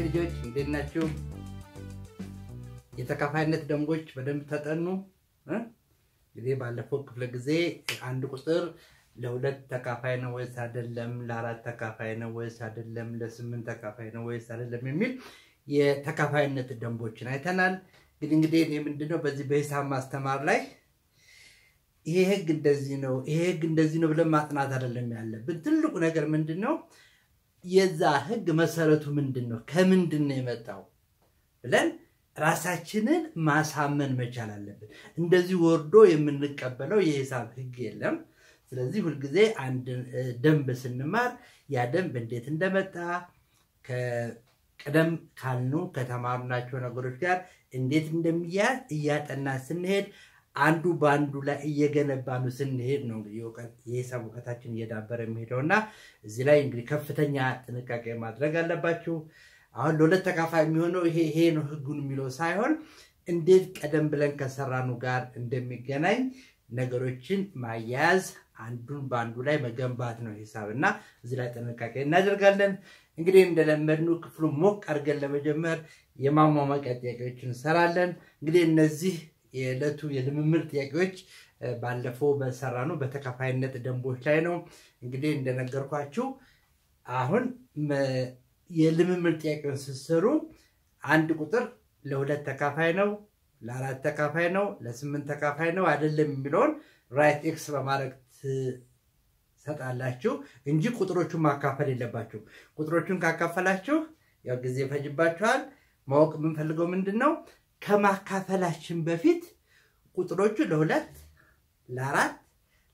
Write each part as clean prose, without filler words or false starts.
ልጆች እንዴት ናችሁ? የተካፋይነት ደንቦች በደንብ ተጠኑ። እንግዲህ ባለፈው ክፍለ ጊዜ አንድ ቁጥር ለሁለት ተካፋይ ነው ወይስ አይደለም፣ ለአራት ተካፋይ ነው ወይስ አይደለም፣ ለስምንት ተካፋይ ነው ወይስ አይደለም የሚል የተካፋይነት ደንቦችን አይተናል። እንግዲህ እኔ ምንድነው በዚህ በሂሳብ ማስተማር ላይ ይሄ ህግ እንደዚህ ነው ብለን ማጥናት አይደለም ያለብን። ትልቁ ነገር ምንድነው የዛ ህግ መሰረቱ ምንድነው፣ ከምንድነው የመጣው ብለን ራሳችንን ማሳመን መቻል አለብን። እንደዚህ ወርዶ የምንቀበለው የሂሳብ ህግ የለም። ስለዚህ ሁሉ ጊዜ አንድ ደንብ ስንማር ያ ደንብ እንዴት እንደመጣ ከቀደም ካልኑ ከተማርናቸው ነገሮች ጋር እንዴት እንደሚያዝ እያጠና ስንሄድ አንዱ ባንዱ ላይ እየገነባን ስንሄድ ነው እንግዲህ የሂሳብ ዕውቀታችን እየዳበረ የሚሄደውና እዚህ ላይ እንግዲህ ከፍተኛ ጥንቃቄ ማድረግ አለባችሁ። አሁን ለሁለት ተካፋይ የሚሆነው ይሄ ነው ህጉን የሚለው ሳይሆን እንዴት ቀደም ብለን ከሰራኑ ጋር እንደሚገናኝ ነገሮችን ማያያዝ አንዱን ባንዱ ላይ መገንባት ነው ሂሳብና እዚህ ላይ ጥንቃቄ እናደርጋለን። እንግዲህ እንደለመድነው ክፍሉ ሞቅ አድርገን ለመጀመር የማሟሟቂያ ጥያቄዎችን እንሰራለን። እንግዲህ እነዚህ የዕለቱ የልምምድ ጥያቄዎች ባለፈው በሰራኑ በተካፋይነት ደንቦች ላይ ነው። እንግዲህ እንደነገርኳችሁ አሁን የልምምድ ጥያቄውን ስትሰሩ አንድ ቁጥር ለሁለት ተካፋይ ነው፣ ለአራት ተካፋይ ነው፣ ለስምንት ተካፋይ ነው አይደለም የሚለውን ራይት ኤክስ በማድረግ ትሰጣላችሁ እንጂ ቁጥሮቹን ማካፈል የለባችሁ። ቁጥሮቹን ካካፈላችሁ ያው ጊዜ ፈጅባችኋል። ማወቅ የምንፈልገው ምንድነው ከማካፈላችን በፊት ቁጥሮቹ ለሁለት፣ ለአራት፣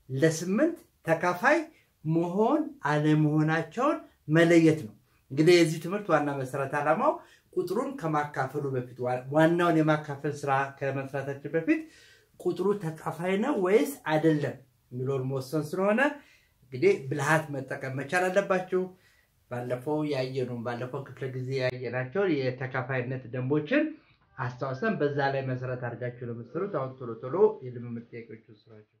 ለስምንት ተካፋይ መሆን አለመሆናቸውን መለየት ነው። እንግዲህ የዚህ ትምህርት ዋና መሰረት ዓላማው ቁጥሩን ከማካፈሉ በፊት ዋናውን የማካፈል ስራ ከመስራታችን በፊት ቁጥሩ ተካፋይ ነው ወይስ አይደለም የሚለውን መወሰን ስለሆነ እንግዲህ ብልሃት መጠቀም መቻል አለባችሁ። ባለፈው ክፍለ ጊዜ ያየናቸው የተካፋይነት ደንቦችን አስተዋውሰን በዛ ላይ መሰረት አድርጋችሁ ለምትሰሩት አሁን ቶሎ የልምምድ ጥያቄዎችን ስራችሁ።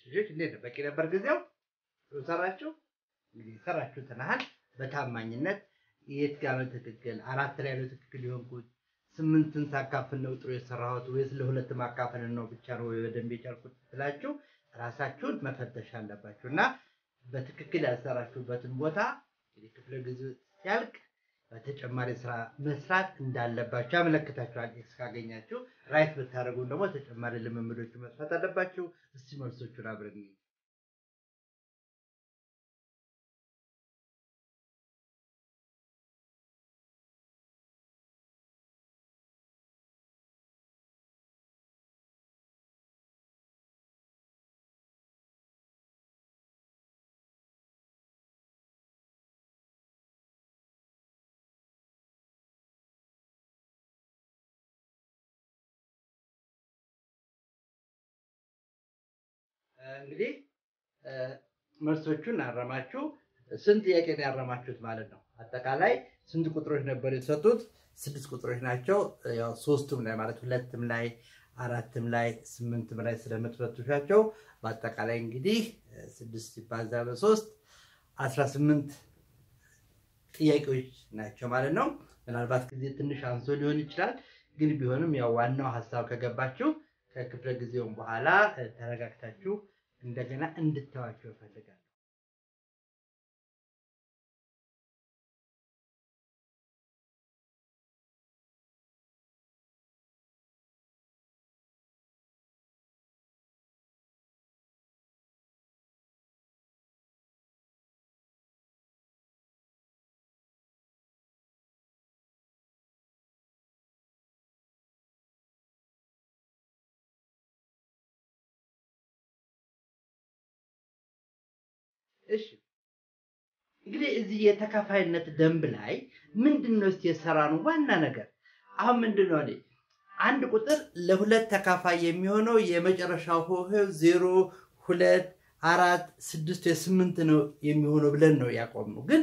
ልጆች እንዴት ነው? በቂ ነበር ጊዜው ሰራችሁ? እንግዲህ ሰራችሁት ተናሃል በታማኝነት የት ጋር ነው ትክክል፣ አራት ላይ ነው ትክክል የሆንኩት፣ ስምንትን ሳካፍል ነው ጥሩ የሰራሁት ወይስ ለሁለት ማካፈል ነው ብቻ ነው በደንብ የቻልኩት ብላችሁ ራሳችሁን መፈተሽ አለባችሁና በትክክል ያሰራችሁበትን ቦታ እንግዲህ ክፍለ ጊዜው ሲያልቅ በተጨማሪ ስራ መስራት እንዳለባችሁ ያመለክታችኋል። ኤክስ ካገኛችሁ ራይት ብታደርጉ ደግሞ ተጨማሪ ልምምዶች መስራት አለባችሁ። እስቲ መልሶቹን አብረን እንግዲህ መልሶቹን አረማችሁ። ስንት ጥያቄ ነው ያረማችሁት ማለት ነው? አጠቃላይ ስንት ቁጥሮች ነበር የተሰጡት? 6 ቁጥሮች ናቸው። ያው ሶስቱም ላይ ማለት ሁለትም ላይ አራትም ላይ ስምንትም ላይ ስለምትፈትሿቸው በአጠቃላይ እንግዲህ 6 ሲባዛ በ3 18 ጥያቄዎች ናቸው ማለት ነው። ምናልባት ጊዜ ትንሽ አንሶ ሊሆን ይችላል፣ ግን ቢሆንም ያው ዋናው ሐሳብ ከገባችሁ ከክፍለ ጊዜው በኋላ ተረጋግታችሁ እንደገና እንድታዋቸው ፈልጋለሁ። እሺ እንግዲህ እዚህ የተካፋይነት ደንብ ላይ ምንድነው የሰራነው ዋና ነገር አሁን ምንድነው አይደል አንድ ቁጥር ለሁለት ተካፋይ የሚሆነው የመጨረሻው ሆሄው 0 2 4 6 8 ነው የሚሆነው ብለን ነው ያቆምነው ግን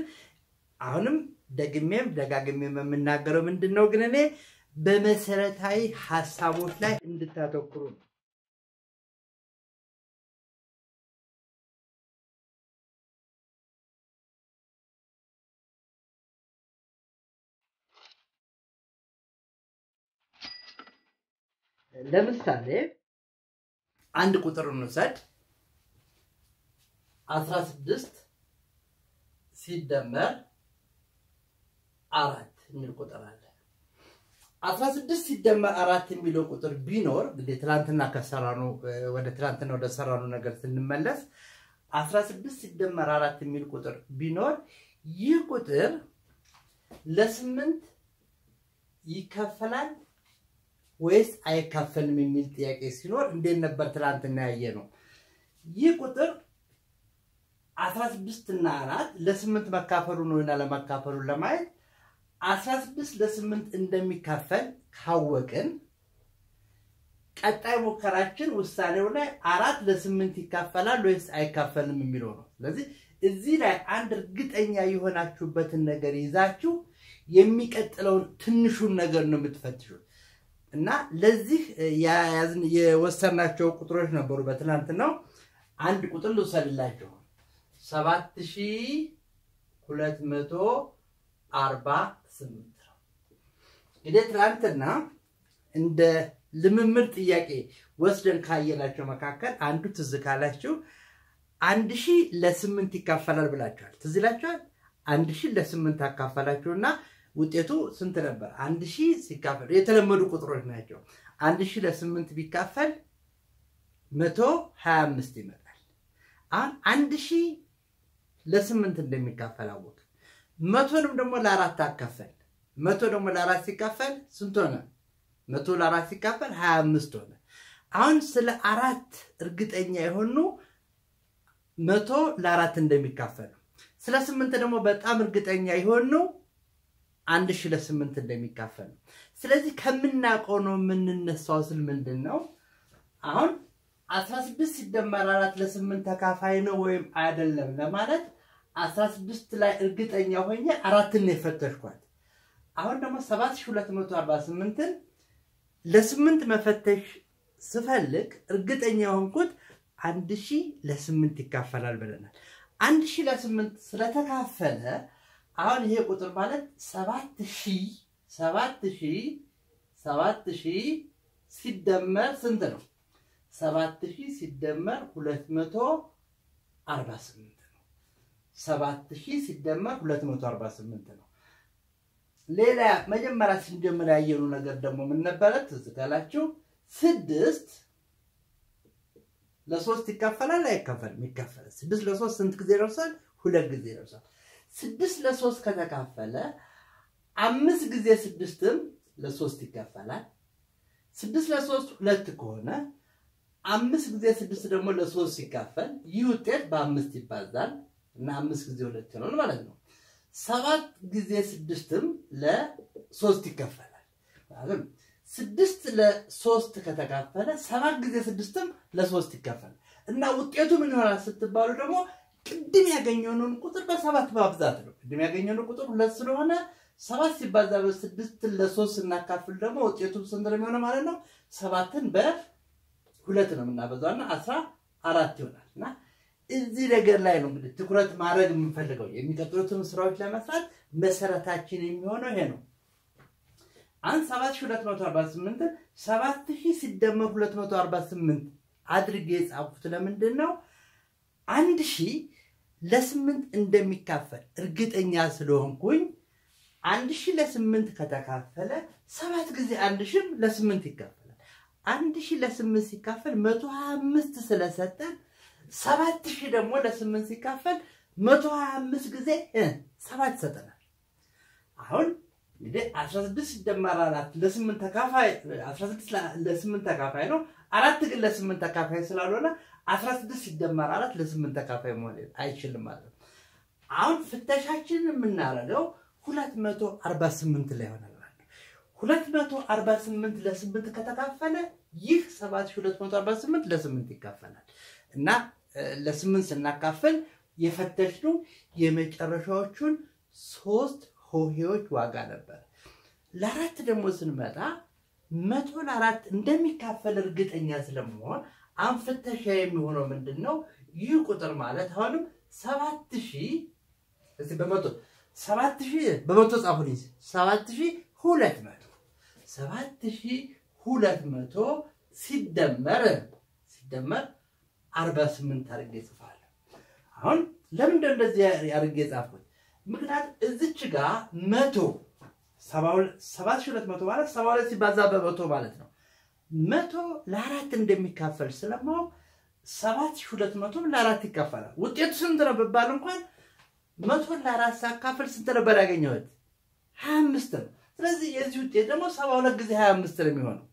አሁንም ደግሜም ደጋግሜም የምናገረው ምንድነው ግን እኔ በመሰረታዊ ሐሳቦች ላይ እንድታተኩሩ ነው ለምሳሌ አንድ ቁጥር እንውሰድ 16 ሲደመር 4 የሚል ቁጥር አለ 16 ሲደመር 4 የሚለው ቁጥር ቢኖር እንግዲህ ትላንትና ከሰራነው ወደ ትላንትና ወደ ሰራነው ነገር ስንመለስ 16 ሲደመር 4 የሚል ቁጥር ቢኖር ይህ ቁጥር ለ8 ይከፈላል ወይስ አይካፈልም የሚል ጥያቄ ሲኖር እንዴት ነበር ትላንትና ያየነው ይህ ቁጥር 16 እና 4 ለ8 መካፈሉ ነውና ለማካፈሉ ለማየት 16 ለ8 እንደሚካፈል ካወቅን ቀጣይ ሙከራችን ውሳኔው ላይ 4 ለ8 ይካፈላል ወይስ አይካፈልም የሚለው ነው ስለዚህ እዚህ ላይ አንድ እርግጠኛ የሆናችሁበትን ነገር ይዛችሁ የሚቀጥለው ትንሹን ነገር ነው የምትፈትሹት እና ለዚህ የወሰናቸው ቁጥሮች ነበሩ በትናንትናው አንድ ቁጥር ልውሰድላችሁ 7248 እንግዲህ ትናንትና እንደ ልምምድ ጥያቄ ወስደን ካየናቸው መካከል አንዱ ትዝ ካላችሁ 1000 ለ8 ይካፈላል ብላችኋል ትዝ ይላችኋል 1000 ለ8 አካፈላችሁና ውጤቱ ስንት ነበር 1000 ሲካፈል የተለመዱ ቁጥሮች ናቸው 1000 ለ8 ቢካፈል 125 ይመጣል አሁን 1000 ለ8 እንደሚካፈል አወቅ 100ንም ደግሞ ለ4 አካፈል 100 ደግሞ ለ4 ሲካፈል ስንት ሆነ 100 ለ4 ሲካፈል 25 ሆነ አሁን ስለ 4 እርግጠኛ የሆኑ 100 ለ4 እንደሚካፈል ስለ 8 ደግሞ በጣም እርግጠኛ የሆኑ 1000 ለ8 እንደሚካፈል ስለዚህ ከምናቀው ነው የምንነሳው ስል ምንድነው አሁን 16 ሲደመር 4 ለ8 ተካፋይ ነው ወይም አይደለም ለማለት 16 ላይ እርግጠኛ ሆኜ 4 ነው የፈተሽኳት አሁን ደግሞ 7248 ለ8 መፈተሽ ስፈልግ እርግጠኛ ሆንኩት 1000 ለ8 ይካፈላል ብለናል 1000 ለ8 ስለተካፈለ አሁን ይሄ ቁጥር ማለት 7000 ሲደመር ስንት ነው 7000 ሲደመር 248 ነው 7000 ሲደመር 248 ነው ሌላ መጀመሪያ ስንጀምር ያየነው ነገር ደግሞ ምን ነበር ትዝ ካላችሁ 6 ለ3 ይካፈላል አይካፈልም ይካፈላል 6 ለ3 ስንት ጊዜ ይደርሳል 2 ጊዜ ይደርሳል 6 ለ3 ከተካፈለ 5 ጊዜ 6ም ለ3 ይካፈላል 6 ለ3 2 ከሆነ 5 ጊዜ 6 ደግሞ ለ3 ሲካፈል ይህ ውጤት በ5 ይባዛል እና 5 ጊዜ 2 ነው ማለት ነው 7 ጊዜ 6ም ለ3 ይካፈላል ማለት 6 ለ3 ከተካፈለ 7 ጊዜ 6ም ለ3 ይካፈላል እና ውጤቱ ምን ይሆናል ስትባሉ ደግሞ ቅድም ያገኘነውን ቁጥር በ7 ማብዛት ነው ቅድም ያገኘነው ቁጥር 2 ስለሆነ 7 ሲባዛ በ6 ለ3 እናካፍል ደግሞ ውጤቱ ስንት ነው የሚሆነው ማለት ነው 7ን በ2 ነው የምናበዛውና 14 ይሆናልና እዚህ ነገር ላይ ነው እንግዲህ ትኩረት ማድረግ የምንፈልገው የሚቀጥሉትን ስራዎች ለመስራት መሰረታችን የሚሆነው ይሄ ነው አን 7248 7000 ሲደመር 248 አድርጌ ጻፉት ለምንድን ነው 1000 ለ8 እንደሚካፈል እርግጠኛ ስለሆንኩኝ 1000 ለ8 ከተካፈለ 7 ጊዜ 1000 ለ8 ይካፈላል 1000 ለ8 ሲካፈል 125 ስለሰጠን 7000 ደግሞ ለ8 ሲካፈል 125 ጊዜ 7 ሰጠናል አሁን እንግዲህ 16 ሲደመር 4 ለ8 ተካፋይ 16 ለ8 ተካፋይ ነው 4 ግን ለ8 ተካፋይ ስላልሆነ 16 ሲደመር 4 ለ8 ተካፋይ መሆን አይችልም ማለት ነው። አሁን ፍተሻችንን የምናደርገው 248 ላይ ሆናል ማለት ነው። 248 ለ8 ከተካፈለ ይህ 7248 ለ8 ይካፈላል እና ለ8 ስናካፍል የፈተሽነው የመጨረሻዎቹን 3 ሆሄዎች ዋጋ ነበር። ለአራት ደግሞ ስንመጣ 100 ለ4 እንደሚካፈል እርግጠኛ ስለመሆን አንፍተሻ የሚሆነው ምንድነው? ይህ ቁጥር ማለት አሁንም 7000 እዚህ በመቶ 7000 በመቶ ጻፉልኝ 7200 ሲደመር 48 አድርጌ ጽፋለሁ። አሁን ለምን እንደዚህ አድርጌ ጻፍኩት? ምክንያቱም እዚች ጋር 100 7200 ማለት 72 ሲባዛ በመቶ ማለት ነው። 100 ለ4 እንደሚካፈል ስለማው 7200 ለ4 ይካፈላል። ውጤቱ ስንት ነው ቢባል እንኳን 100 ለ4 ሳካፈል ስንት ነበር ያገኘሁት? 25 ነው። ስለዚህ የዚህ ውጤት ደግሞ 72 ጊዜ 25 ነው የሚሆነው።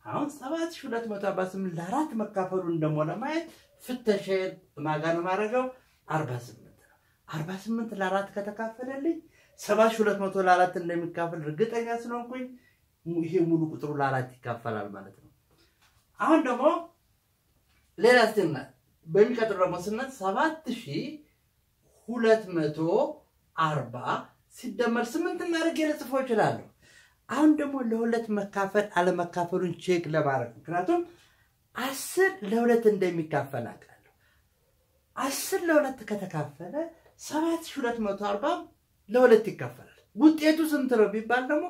አሁን 7248 ለ4 መካፈሉን ደግሞ ለማየት ፍተሻዬ ማጋነ ማረጋው 48 ነው። 48 ለ4 ከተካፈለልኝ 7200 ለ4 እንደሚካፈል እርግጠኛ ስለሆንኩኝ ይሄ ሙሉ ቁጥሩ ለ4 ይካፈላል ማለት ነው። አሁን ደግሞ ሌላ ስንና በሚቀጥለው ደግሞ ስንት 7240 ሲደመር 8 ማድረግ ለጽፎ ይችላል። አሁን ደግሞ ለሁለት መካፈል አለመካፈሉን ቼክ ለማድረግ ምክንያቱም 10 ለ2 እንደሚካፈል አውቃለሁ። 10 ለ2 ከተካፈለ 7240 ለ2 ይካፈላል። ውጤቱ ስንት ነው ቢባል ደግሞ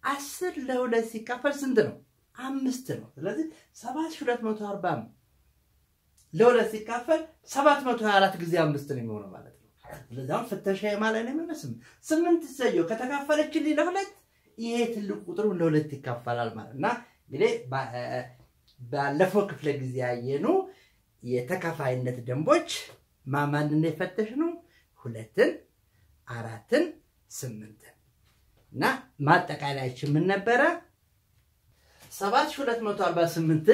10 ለ2 ሲካፈል ስንት ነው? 5 ነው። ስለዚህ 7240 ለ2 ሲካፈል 724 ጊዜ 5 ነው የሚሆነው ማለት ነው። ስለዚህ አሁን ፍተሻዬ ማለት ነው የሚመስል 8 ሰየው ከተካፈለችልኝ ለ2 ይሄ ትልቁ ቁጥሩ ለ2 ይካፈላል ማለትና እንግዲህ ባለፈው ክፍለ ጊዜ ያየነው የተካፋይነት ደንቦች ማማንን የፈተሽነው 2ን 4ን 8 እና ማጠቃለያችን ምን ነበረ? 7248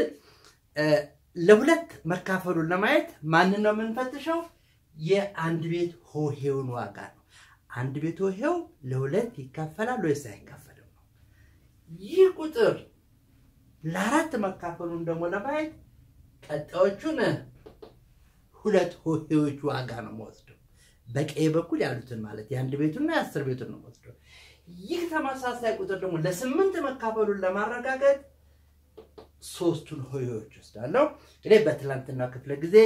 ለሁለት መካፈሉን ለማየት ማንን ነው የምንፈትሸው? የአንድ ቤት ሆሄውን ዋጋ ነው። አንድ ቤት ሆሄው ለ2 ይካፈላል ወይስ አይካፈልም ነው። ይህ ቁጥር ለ4 መካፈሉን ደግሞ ለማየት ቀጣዮቹን ሁለት ሆሄዎች ዋጋ ነው የምወስደው። በቀኝ በኩል ያሉትን ማለት የአንድ ቤቱና የ10 ቤቱን ነው የምወስደው። ይህ ተመሳሳይ ቁጥር ደግሞ ለ8 መካፈሉን ለማረጋገጥ 3ቱን ሆሄዎች ወስዳለሁ። እንግዲህ በትላንትና ክፍለ ጊዜ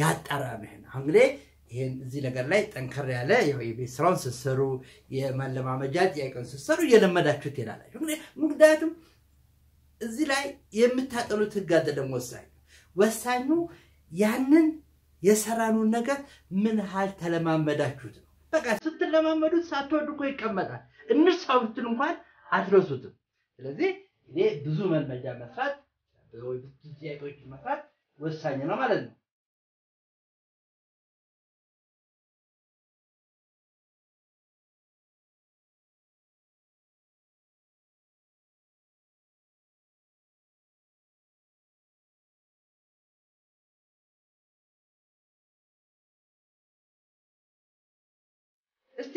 ያጣራነው ነው። እንግዲህ ይሄን እዚህ ነገር ላይ ጠንከር ያለ የቤት ስራውን ሲሰሩ የማለማመጃ ጥያቄውን ሲሰሩ እየለመዳችሁት ይላላችሁ። ምክንያቱም እዚህ ላይ የምታጠኑት ህግ አለ ደግሞ ወሳኙ ያንን የሰራኑን ነገር ምን ሀል ተለማመዳችሁት ነው። በቃ ስትለማመዱት ሳትወዱ እኮ ይቀመጣል። እንርሳው ብትሉ እንኳን አትረሱትም። ስለዚህ እኔ ብዙ መልመጃ መስራት ወይ ብዙ ጥያቄዎች መስራት ወሳኝ ነው ማለት ነው። እስቲ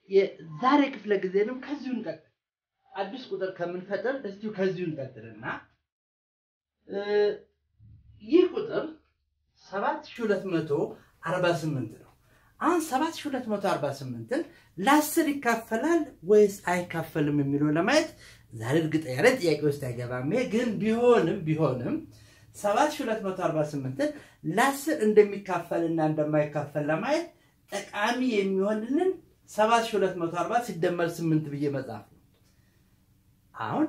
የዛሬ ክፍለ ጊዜንም ከዚሁ እንቀጥል። አዲስ ቁጥር ከምንፈጥር እስቲ ከዚሁ እንቀጥልና ይህ ቁጥር 7248 ነው። አሁን 7248ን ለ10 ይካፈላል ወይስ አይካፈልም የሚለው ለማየት ዛሬ እርግጠኛ ነኝ ጥያቄ ውስጥ አይገባም። ግን ቢሆንም 7248ን ለ10 እንደሚካፈልና እንደማይካፈል ለማየት ጠቃሚ የሚሆንልን 7240 ሲደመር 8 ብዬ መጻፍ ነው። አሁን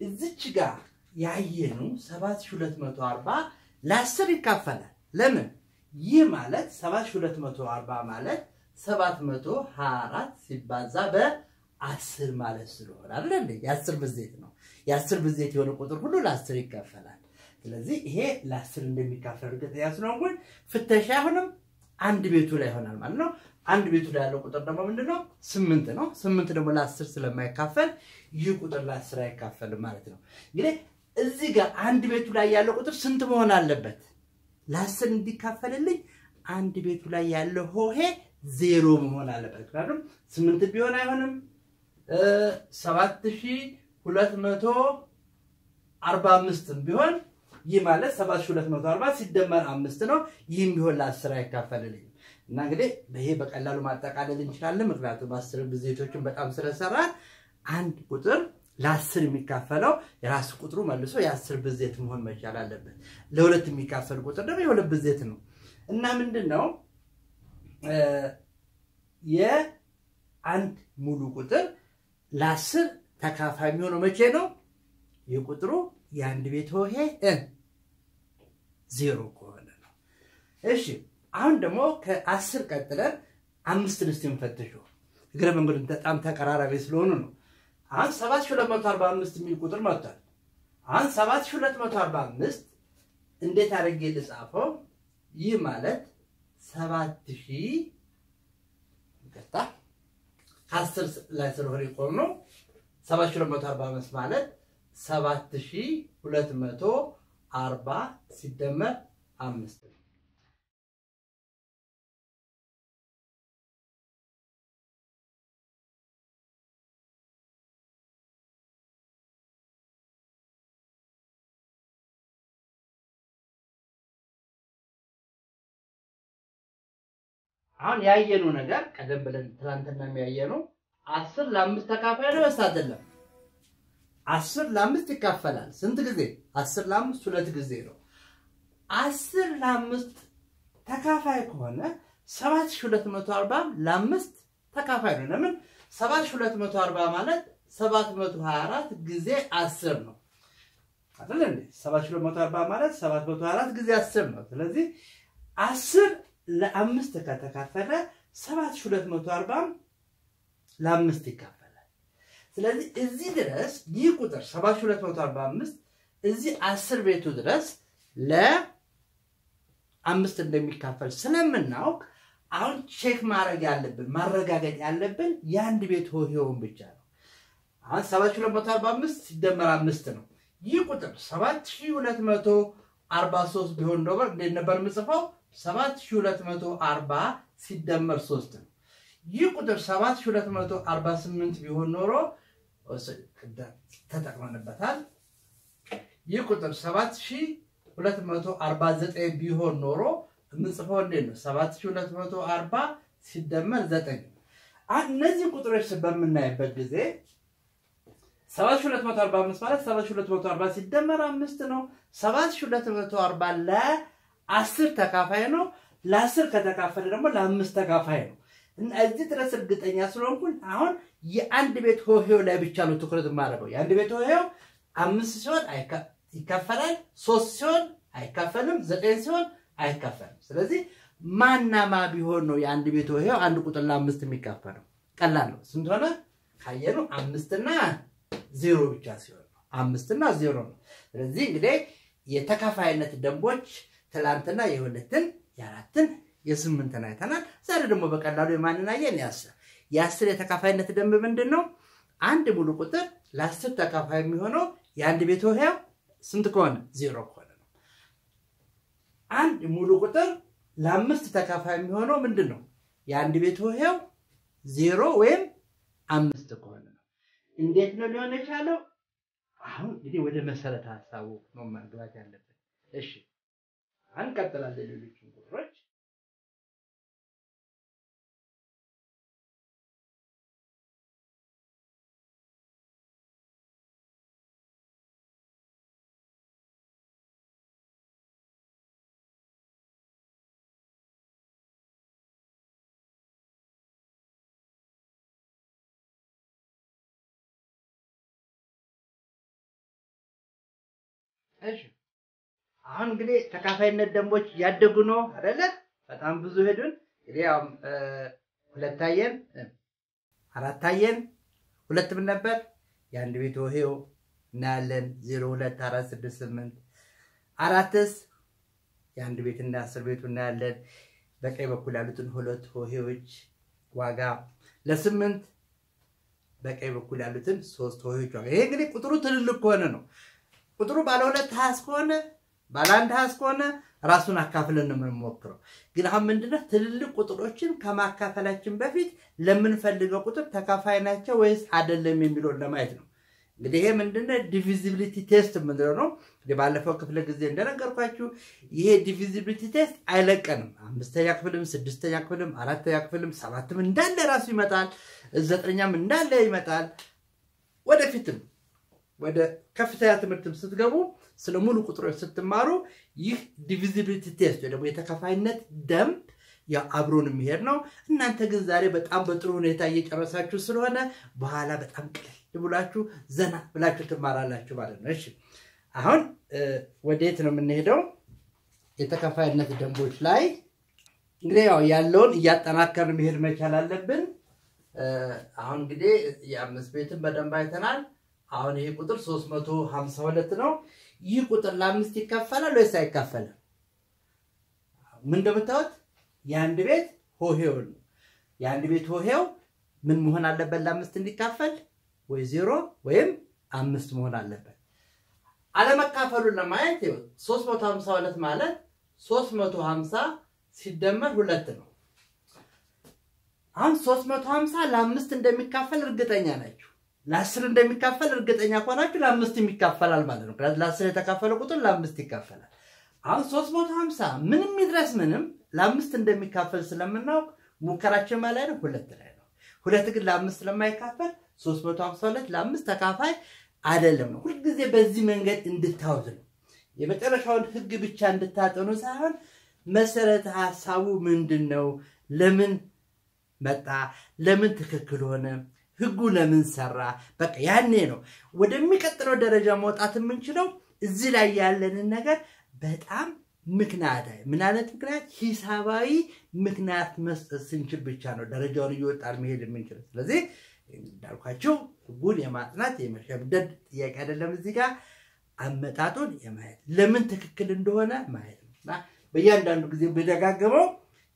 እዚች ጋር ያየነው 7240 ለ10 ይካፈላል። ለምን? ይህ ማለት 7240 ማለት 724 ሲባዛ በ10 ማለት ስለሆነ አይደል? የ10 ብዜት ነው። የ10 ብዜት የሆነ ቁጥር ሁሉ ለ10 ይካፈላል። ስለዚህ ይሄ ለ10 እንደሚካፈል እርግጠኛ ስለሆንኩኝ ፍተሻ አሁንም አንድ ቤቱ ላይ ይሆናል ማለት ነው። አንድ ቤቱ ላይ ያለው ቁጥር ደግሞ ምንድነው? 8 ነው። 8 ደግሞ ለ10 ስለማይካፈል ይህ ቁጥር ለ10 አይካፈልም ማለት ነው። እንግዲህ እዚህ ጋር አንድ ቤቱ ላይ ያለው ቁጥር ስንት መሆን አለበት? ለ10 እንዲካፈልልኝ አንድ ቤቱ ላይ ያለው ሆሄ 0 መሆን አለበት ማለት 8 ቢሆን አይሆንም 7245 ቢሆን ይህ ማለት 7240 ሲደመር 5 ነው ይህም ቢሆን ለ10 አይካፈልልኝ እና እንግዲህ በይሄ በቀላሉ ማጠቃለል እንችላለን ምክንያቱም 10 ብዜቶችን በጣም ስለሰራን አንድ ቁጥር ለ10 የሚካፈለው የራስ ቁጥሩ መልሶ የ10 ብዜት መሆን መቻል አለበት ለሁለት የሚካፈል ቁጥር ደግሞ የሁለት ብዜት ነው እና ምንድነው የአንድ ሙሉ ቁጥር ለ10 ተካፋይ የሚሆነው መቼ ነው የቁጥሩ የአንድ ቤት ሆሄ 0 ከሆነ ነው እሺ አሁን ደግሞ ከ10 ቀጥለን 5 ልስቲን ፈትሹ እግረ መንገዱን በጣም ተቀራራቢ ስለሆኑ ነው አሁን 7245 የሚል ቁጥር መጥቷል አሁን 7245 እንዴት አድርጌ ልጻፈው ይህ ማለት 7000 ይቀጣ 10 ላይ ስለሆነ ይቆም ነው 7245 ማለት 7240 ሲደመር 5 አሁን ያየነው ነገር ቀደም ብለን ትላንትና የሚያየነው 10 ለ5 ተካፋይ ነው አይደለም 10 ለ5 ይካፈላል ስንት ጊዜ 10 ለ5 ሁለት ጊዜ ነው 10 ለ5 ተካፋይ ከሆነ 7240 ለ5 ተካፋይ ነው ለምን 7240 ማለት 724 ጊዜ 10 ነው አይደል እንዴ 7240 ማለት 724 ጊዜ 10 ነው ስለዚህ 10 ለ5 ከተካፈለ 7240 ለ5 ይካፈላል ስለዚህ እዚህ ድረስ ይህ ቁጥር 7245 እዚህ 10 ቤቱ ድረስ ለ5 እንደሚካፈል ስለምናውቅ አሁን ቼክ ማረጋገጥ ያለብን የአንድ ቤት ሆሄውን ብቻ ነው አሁን 7245 ሲደመር 5 ነው ይህ ቁጥር 7243 ቢሆን እንዴት ነበር የምጽፈው 7240 ሲደመር 3 ነው ይህ ቁጥር 7248 ቢሆን ኖሮ ተጠቅመንበታል ይህ ቁጥር 7249 ቢሆን ኖሮ የምንጽፈው እንዴት ነው 7240 ሲደመር 9 እነዚህ ቁጥሮች በምናይበት ጊዜ 7245 ማለት 7240 ሲደመር 5 ነው 7240 ለ10 ተካፋይ ነው ለ10 ከተካፈለ ደግሞ ለ5 ተካፋይ ነው እና እዚህ ድረስ እርግጠኛ ስለሆንኩኝ አሁን የአንድ ቤት ሆሄው ላይ ብቻ ነው ትኩረት ማድረገው የአንድ ቤት ሆሄው 5 ሲሆን ይካፈላል 3 ሲሆን አይካፈልም 9 ሲሆን አይካፈልም ስለዚህ ማናማ ቢሆን ነው የአንድ ቤት ሆሄው አንድ ቁጥር ለ5 የሚካፈለው ቀላል ነው ስንት ሆነ ካየነው 5 እና 0 ብቻ ሲሆን ነው 5 እና 0 ነው ስለዚህ እንግዲህ የተካፋይነት ደንቦች ትላንትና የሁለትን የአራትን የስምንትን አይተናል ዛሬ ደግሞ በቀላሉ የማንን አየን የ10 የተካፋይነት ደንብ ምንድነው አንድ ሙሉ ቁጥር ለ10 ተካፋይ የሚሆነው የአንድ ቤት ሆሄው ስንት ከሆነ 0 ከሆነ ነው አንድ ሙሉ ቁጥር ለ5 ተካፋይ የሚሆነው ምንድነው የአንድ ቤት ሆሄው 0 ወይም 5 ከሆነ ነው እንዴት ነው ሊሆን የቻለው አሁን እንግዲህ ወደ መሰረተ ሐሳቡ ነው ማግባት ያለበት እሺ አንቀጥላለን ሌሎች ቁጥሮች እሺ አሁን እንግዲህ ተካፋይነት ደንቦች ያደጉ ነው አይደለ በጣም ብዙ ሄዱን እንግዲህ ያው ሁለታየን አራታየን ሁለት ምን ነበር የአንድ ቤት ሆሄው እናያለን 0 2 4 6 8 አራትስ የአንድ ቤት እና 10 ቤቱ እናያለን በቀኝ በኩል ያሉትን ሁለት ሆሄዎች ዋጋ ለ8 በቀኝ በኩል ያሉትን 3 ሆሄዎች ዋጋ ይሄ እንግዲህ ቁጥሩ ትልልቅ ሆነ ነው ቁጥሩ ባለ 2 ሀስ ከሆነ ባለ 1 ሀስ ከሆነ ራሱን አካፍለን ነው የምንሞክረው ግን አሁን ምንድነው ትልልቅ ቁጥሮችን ከማካፈላችን በፊት ለምንፈልገው ቁጥር ተካፋይ ናቸው ወይስ አይደለም የሚለውን ለማየት ነው እንግዲህ ይሄ ምንድነው ዲቪዚቢሊቲ ቴስት ምንድነው ነው ባለፈው ክፍለ ጊዜ እንደነገርኳችሁ ይሄ ዲቪዚቢሊቲ ቴስት አይለቀንም አምስተኛ ክፍልም ስድስተኛ ክፍልም አራተኛ ክፍልም ሰባትም እንዳለ ራሱ ይመጣል ዘጠነኛም እንዳለ ይመጣል ወደፊትም ወደ ከፍተኛ ትምህርትም ስትገቡ ስለ ሙሉ ቁጥሮች ስትማሩ ይህ ዲቪዚቢሊቲ ቴስት ወይ ደግሞ የተካፋይነት ደንብ ያ አብሮን የሚሄድ ነው እናንተ ግን ዛሬ በጣም በጥሩ ሁኔታ እየጨረሳችሁ ስለሆነ በኋላ በጣም ቀላል ብላችሁ ዘና ብላችሁ ትማራላችሁ ማለት ነው እሺ አሁን ወዴት ነው የምንሄደው የተካፋይነት ደንቦች ላይ እንግዲህ ያለውን እያጠናከርን መሄድ መቻል አለብን አሁን እንግዲህ የአምስት ቤትን በደንብ አይተናል አሁን ይሄ ቁጥር 352 ነው ይህ ቁጥር ለአምስት ይካፈላል ወይስ አይካፈልም ምን እንደምታዩት የአንድ ቤት ሆሄው የአንድ ቤት ሆሄው ምን መሆን አለበት ለአምስት እንዲካፈል ወይ 0 ወይም 5 መሆን አለበት አለመካፈሉን ለማየት 352 ማለት 350 ሲደመር 2 ነው አሁን 350 ለአምስት እንደሚካፈል እርግጠኛ ናችሁ ለ10 እንደሚካፈል እርግጠኛ ከሆናችሁ ለአምስት የሚካፈላል ማለት ነው ለ10 የተካፈለው ቁጥር ለአምስት ይካፈላል አሁን 350 ምንም ይድረስ ምንም ለአምስት እንደሚካፈል ስለምናውቅ ሙከራችን ማለት ነው 2 ላይ ነው 2 ግን ለአምስት ለማይካፈል 352 ለአምስት ተካፋይ አይደለም ነው ሁሉ ጊዜ በዚህ መንገድ እንድታውት ነው የመጨረሻውን ህግ ብቻ እንድታጠኑ ሳይሆን መሰረተ ሐሳቡ ምንድነው ለምን መጣ ለምን ትክክል ሆነ ህጉ ለምን ሰራ በቃ ያኔ ነው ወደሚቀጥለው ደረጃ መውጣት የምንችለው እዚህ ላይ ያለንን ነገር በጣም ምክንያታዊ ምን አይነት ምክንያት ሂሳባዊ ምክንያት መስጠት ስንችል ብቻ ነው ደረጃውን እየወጣን መሄድ የምንችለው ስለዚህ እንዳልኳችሁ ህጉን የማጥናት የመሸምደድ ጥያቄ አይደለም እዚህ ጋር አመጣጡን የማየት ለምን ትክክል እንደሆነ ማየት ነውና በእያንዳንዱ ጊዜ በደጋገመው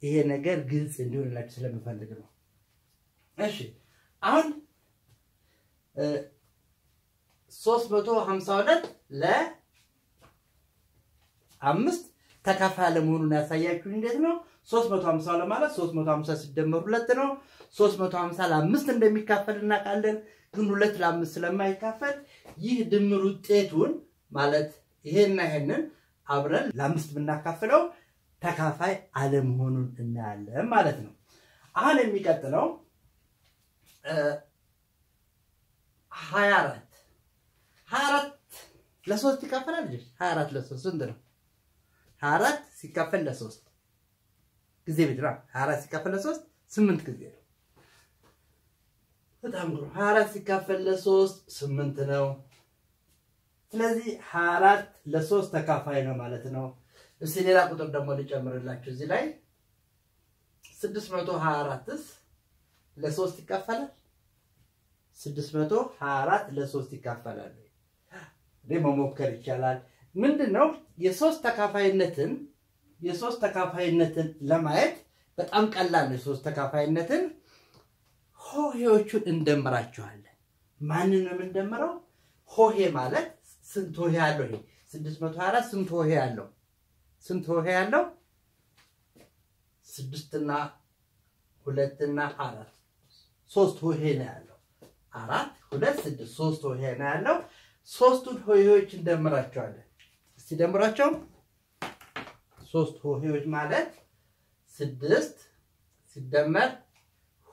ይሄ ነገር ግልጽ እንዲሆንላችሁ ስለምፈልግ ነው እሺ አሁን 352 ለ5 ተካፋይ ለመሆኑን ያሳያችሁ እንዴት ነው 350 ማለት 350 ሲደመር 2 ነው 350 ለ5 እንደሚካፈል እናውቃለን ግን 2 ለ5 ስለማይካፈል ይህ ድምር ውጤቱን ማለት ይሄና ይሄንን አብረን ለ5 ብናካፍለው ተካፋይ አለመሆኑን እናያለን ማለት ነው አሁን የሚቀጥለው 24 ለ3 ይካፈላል 24 ለ3 ስንት ነው 24 ሲካፈል ለ3 ጊዜ ቢድራ 24 ሲካፈል ለ3 8 ጊዜ ነው በጣም ግሩ 24 ሲካፈል ለ3 8 ነው ስለዚህ 24 ለ3 ተካፋይ ነው ማለት ነው እሺ ሌላ ቁጥር ደግሞ ልጨምርላችሁ እዚህ ላይ 624ስ ለ3 ይካፈላል 624 ለ3 ይካፈላል ለመሞከር ይቻላል ምንድነው የሶስት ተካፋይነትን ለማየት በጣም ቀላል ነው የሶስት ተካፋይነትን ሆሄዎቹን እንደምራቸዋለን ማንን ነው እንደምራው ሆሄ ማለት ስንት ሆሄ ያለው ይሄ 624 ስንት ሆሄ ያለው 6 እና 2 እና 4 3 ሆሄ ነው ያለው 4 2 6 3 ሆሄ ነው ያለው ሶስቱን ሆሄዎች እንደምራቸዋለን እስቲ ደምራቸው 3 ሆሄዎች ማለት 6 ሲደመር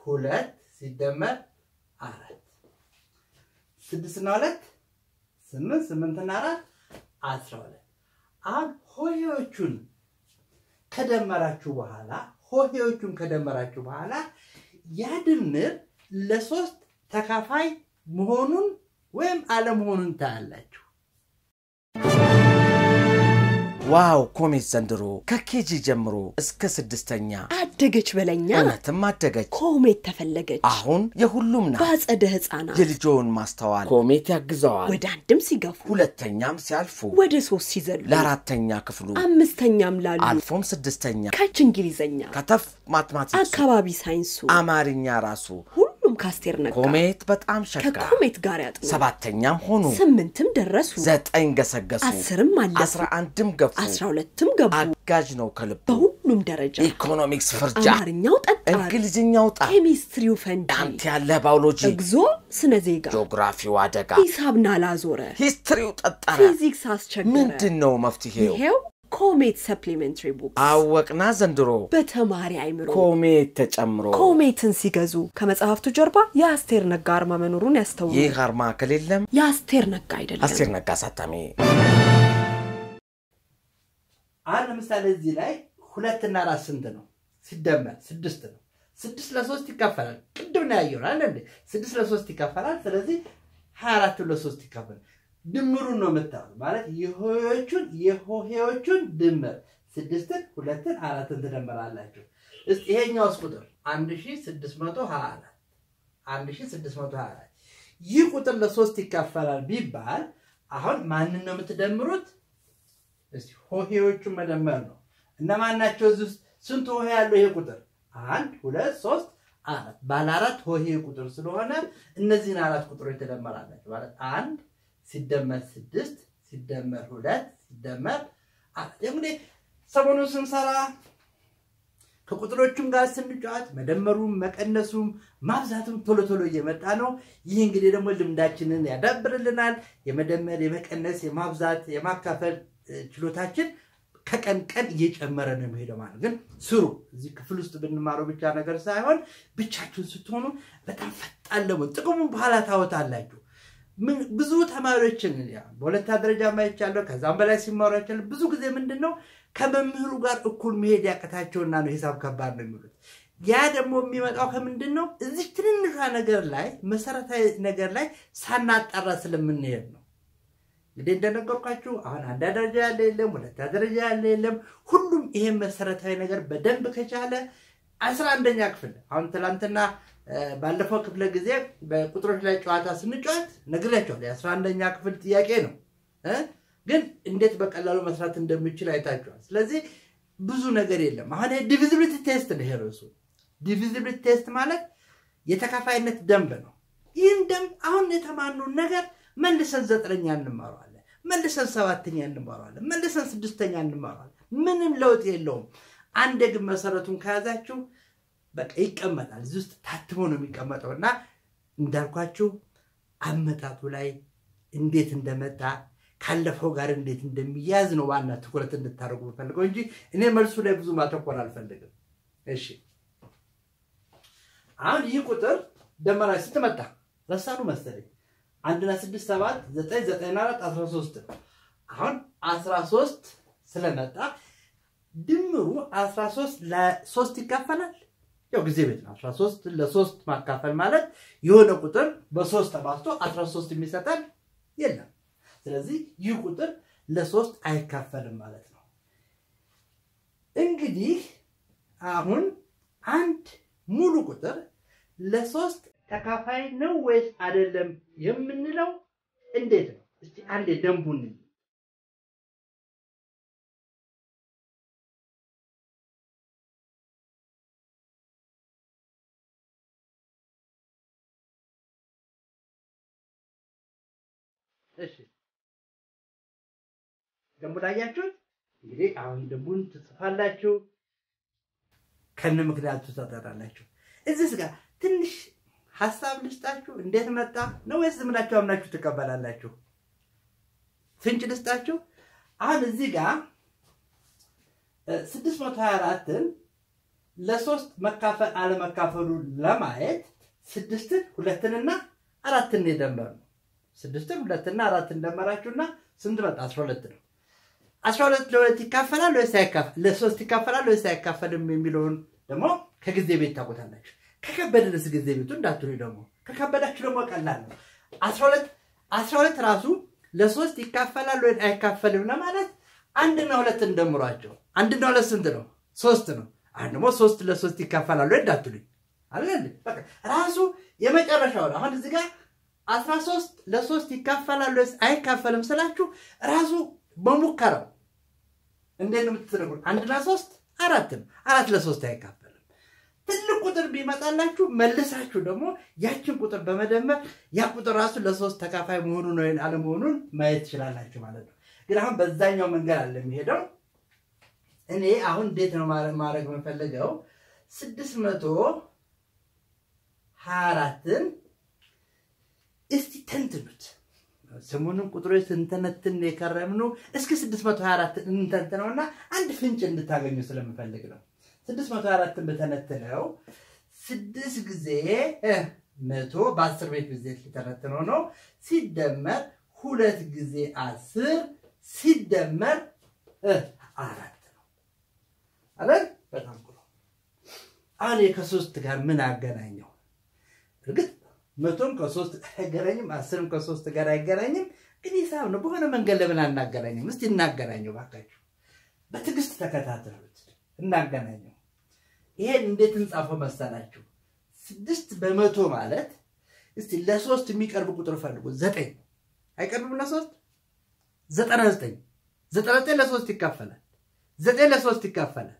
2 ሲደመር 4 6 እና 2 8 8 እና 4 12 አሁን ሆሄዎቹን ከደመራችሁ በኋላ ያ ድምር ለሶስት ተካፋይ መሆኑን ወይም አለመሆኑን ታያላችሁ ዋው ኮሜት ዘንድሮ ከኬጂ ጀምሮ እስከ 6ኛ አደገች በለኛ እናትም አደገች ኮሜት ተፈለገች አሁን የሁሉም ናት ባጸደ ህፃናት የልጆን ማስተዋል ኮሜት ያግዘዋል ወደ አንድም ሲገፉ ሁለተኛም ሲያልፉ ወደ 3 ሲዘሉ ለአራተኛ ክፍሉ አምስተኛም ላሉ አልፎም 6ኛ ከች እንግሊዘኛ ከተፍ ማትማቲክስ አካባቢ ሳይንሱ አማርኛ ራሱ ሁሉም ካስቴር ነጋ ኮሜት በጣም ሸካ ከኮሜት ጋር ያጥኑ 7ኛም ሆኑ 8ም ደረሱ 9 ገሰገሱ 10ም አለፉ 11ም ገፉ 12ም ገቡ አጋዥ ነው ከልቡ በሁሉም ደረጃ ኢኮኖሚክስ ፍርጃ አማርኛው ጠጣር እንግሊዝኛው ጣ ኬሚስትሪው ፈንጂ አንተ ያለ ባዮሎጂ እግዞ ስነ ዜጋ ጂኦግራፊው አደጋ ሂሳብና ላዞረ ሂስትሪው ጠጣራ ፊዚክስ አስቸገረ ምንድነው መፍትሄው ይሄው ኮሜት ሰፕሊሜንተሪ ቡክ አወቅና ዘንድሮ በተማሪ አይምሮ ኮሜት ተጨምሮ ኮሜትን ሲገዙ ከመጽሐፍቱ ጀርባ የአስቴር ነጋ አርማ መኖሩን ያስተውሉ ይህ አርማ ከሌለም የአስቴር ነጋ አይደለም አስቴር ነጋ ሳታሚ አንድ ምሳሌ እዚህ ላይ 2 እና 4 ስንት ነው ሲደመር 6 ነው 6 ለ3 ይካፈላል ቅድም ነው ያየው አይደል እንዴ 6 ለ3 ይካፈላል ስለዚህ 24 ለ3 ይካፈላል ድምሩን ነው መጣው ማለት የሆሄዎቹን ድምር 6 2 4 ተደምራላችሁ እስቲ ይሄኛውስ ቁጥር 1624 ይህ ቁጥር ለ3 ይካፈላል ቢባል አሁን ማንን ነው የምትደምሩት እስቲ ሆሄዎቹን መደመር ነው እና ማናቸው እዚህ ስንት ሆሄ ያለው ይሄ ቁጥር 1 2 3 4 ባለ 4 ሆሄ ቁጥር ስለሆነ እነዚህን 4 ቁጥሮች ተደምራላችሁ ማለት 1 ሲደመር 6 ሲደመር 2 ሲደመር እንግዲህ ሰሞኑን ስንሰራ ከቁጥሮቹም ጋር ስንጫወት መደመሩም መቀነሱም ማብዛቱም ቶሎ እየመጣ ነው ይህ እንግዲህ ደግሞ ልምዳችንን ያዳብርልናል የመደመር የመቀነስ የማብዛት የማካፈል ችሎታችን ከቀን ቀን እየጨመረ ነው የሚሄደው ማለት ግን ስሩ እዚህ ክፍል ውስጥ ብንማረው ብቻ ነገር ሳይሆን ብቻችሁን ስትሆኑ በጣም ፈጣን ለምን ጥቅሙን በኋላ ታወጣላችሁ ብዙ ተማሪዎችን በሁለተኛ ደረጃ ማይቻለው ከዛም በላይ ሲማሩ ያቻለ ብዙ ጊዜ ምንድነው ከመምህሩ ጋር እኩል መሄድ ያቀታቸውና ነው ሂሳብ ከባድ ነው የሚሉት ያ ደግሞ የሚመጣው ከምንድነው እዚህ ትንንሿ ነገር ላይ መሰረታዊ ነገር ላይ ሳናጣራ ስለምንሄድ ነው እንግዲህ እንደነገርኳችሁ አሁን አንድ ደረጃ ያለ የለም ሁለተኛ ደረጃ ያለ የለም ሁሉም ይሄ መሰረታዊ ነገር በደንብ ከቻለ 11ኛ ክፍል አሁን ትላንትና ባለፈው ክፍለ ጊዜ በቁጥሮች ላይ ጨዋታ ስንጫወት ነግሬያችኋለሁ 11ኛ ክፍል ጥያቄ ነው ግን እንዴት በቀላሉ መስራት እንደሚችል አይታችኋል ስለዚህ ብዙ ነገር የለም አሁን ዲቪዚቢሊቲ ቴስት ነው ሄሮሱ ዲቪዚቢሊቲ ቴስት ማለት የተካፋይነት ደንብ ነው ይህን ደንብ አሁን የተማርነው ነገር መልሰን 9ኛ እንማራለን መልሰን 7ኛ እንማራለን መልሰን 6ኛ እንማራለን ምንም ለውጥ የለውም አንድ ግን መሰረቱን ከያዛችሁ በቃ ይቀመጣል እዚህ ውስጥ ታትሞ ነው የሚቀመጠውና እንዳልኳችሁ አመጣጡ ላይ እንዴት እንደመጣ ካለፈው ጋር እንዴት እንደሚያዝ ነው ዋና ትኩረት እንድታረጉ ፈልገው እንጂ እኔ መልሱ ላይ ብዙ ማተኮር አልፈልግም እሺ አሁን ይህ ቁጥር ደመራ ስትመጣ ረሳኑ መሰለኝ 1 እና 6 7 9 9 4 13 አሁን 13 ስለመጣ ድምሩ 13 ለ3 ይካፈላል ያው ጊዜ ቤት ነው 13 ለ3 ማካፈል ማለት የሆነ ቁጥር በ3 ተባዝቶ 13 የሚሰጣል የለም ስለዚህ ይህ ቁጥር ለ3 አይካፈልም ማለት ነው እንግዲህ አሁን አንድ ሙሉ ቁጥር ለ3 ተካፋይ ነው ወይስ አይደለም የምንለው እንዴት ነው እስቲ አንዴ ደንቡን እሺ ደንቡን አያችሁት እንግዲህ አሁን ደንቡን ትጽፋላችሁ ከነ ምክንያቱ ተጣጣላችሁ እዚህ ጋር ትንሽ ሐሳብ ልስጣችሁ እንዴት መጣ ነው ወይስ ዝምናችሁ አምናችሁ ተቀበላላችሁ ፍንጭ ልስጣችሁ አሁን እዚህ ጋር 624ን ለ3 መካፈል አለ መካፈሉ ለማየት 6 2 እና 4 ነው ደምረን 6 2 እና 4 እንደመራችሁና ስንት መጣ 12 ነው 12 ለ2 ይካፈላል ወይስ አይካፈል ለ3 ይካፈላል ወይስ አይካፈልም የሚለውን ደግሞ ከጊዜ ቤት ታቆታላችሁ ከከበደልስ ጊዜ ቤቱ እንዳትሉ ደግሞ ከከበዳችሁ ደግሞ ቀላል ነው 12 ራሱ ለ3 ይካፈላል ወይ አይካፈልም ለማለት 1 እና 2 እንደምሯቸው 1 እና 2 ስንት ነው 3 ነው አሁን ደግሞ 3 ለ3 ይካፈላል ወይ እንዳትሉ አይደል በቃ ራሱ የመጨረሻው አሁን እዚህ ጋር 13 ለ3 ይካፈላል ወይ አይካፈልም ስላችሁ ራሱ በሙከራው እንዴት ነው የምትተረጉት 1 እና 3 4 ለ3 አይካፈልም ትልቅ ቁጥር ቢመጣላችሁ መልሳችሁ ደግሞ ያችን ቁጥር በመደመር ያ ቁጥር ራሱ ለ3 ተካፋይ መሆኑን ወይ አለመሆኑን ማየት ይችላልላችሁ ማለት ነው ግን አሁን በዛኛው መንገድ አለ የሚሄደው እኔ አሁን እንዴት ነው ማድረግ የምፈልገው 624ን እስቲ ተንትኑት ሰሞኑን ቁጥሮች እንተነትን የከረምነው እስከ 624 እንተንተነውና አንድ ፍንጭ እንድታገኙ ስለምፈልግ ነው 624ን በተነተነው 6 ጊዜ 100 በ10 ቤት ጊዜ ተነተነው ነው ሲደመር 2 ጊዜ 10 ሲደመር 4 ነው አይደል በጣም ጥሩ አለ ከ3 ጋር ምን አገናኘው እርግጥ 100ም ከ3 አይገናኝም 10ም ከ3 ጋር አይገናኝም ግን ሂሳብ ነው በሆነ መንገድ ለምን አናገናኝም እስቲ እናገናኘው ባካችሁ በትግስት ተከታተሉት እናገናኘው ይሄን እንዴት እንጻፈው መሰላችሁ 6 በመቶ ማለት እስቲ ለ3 የሚቀርብ ቁጥር ፈልጉ 9 አይቀርብም ለ3 99 99 ለ3 ይካፈላል 9 ለ3 ይካፈላል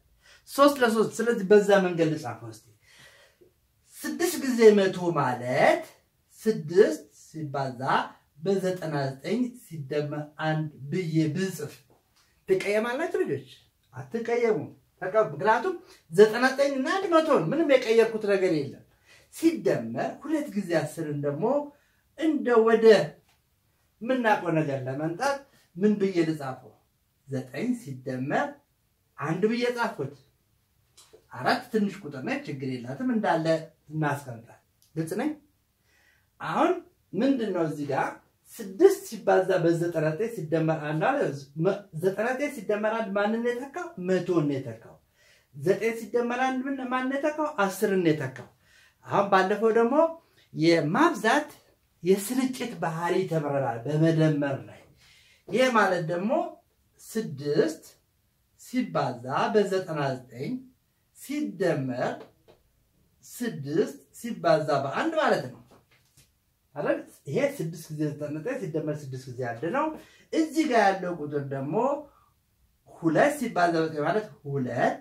3 ለ3 ስለዚህ በዛ መንገድ ልጻፈው እስቲ 6 ጊዜ 100 ማለት 6 ሲባዛ በ99 ሲደመር 1 ብዬ ብጽፍ ተቀየማላችሁ ልጆች አትቀየሙ ምክንያቱም 99 እና 100 ምንም የቀየርኩት ነገር የለም ሲደመር 2 ጊዜ 10 ደግሞ እንደ ወደ ምናቆ ነገር ለመንጣት ምን ብዬ ልጻፈው 9 ሲደመር 1 ብዬ ጻፍኩት 4 ትንሽ ቁጥር ነች ችግር የላትም እንዳለ እናስቀምጣለን ግልጽ ነኝ አሁን ምንድነው እዚህ ጋር 6 ሲባዛ በ99 ሲደመር 1 አለ 99 ሲደመር 1 ማንን የተካው 100 ነው የተካው 9 ሲደመር 1 ማንን የተካው 10 ነው የተካው አሁን ባለፈው ደግሞ የማብዛት የስርጭት ባህሪ ተመረራል በመደመር ላይ ይሄ ማለት ደግሞ 6 ሲባዛ በ99 ሲደመር 6 ሲባዛ በ1 ማለት ነው አይደል ይሄ 6 ጊዜ 99 ሲደመር 6 ጊዜ 1 ነው እዚህ ጋር ያለው ቁጥር ደግሞ 2 ሲባዛ በ9 ማለት 2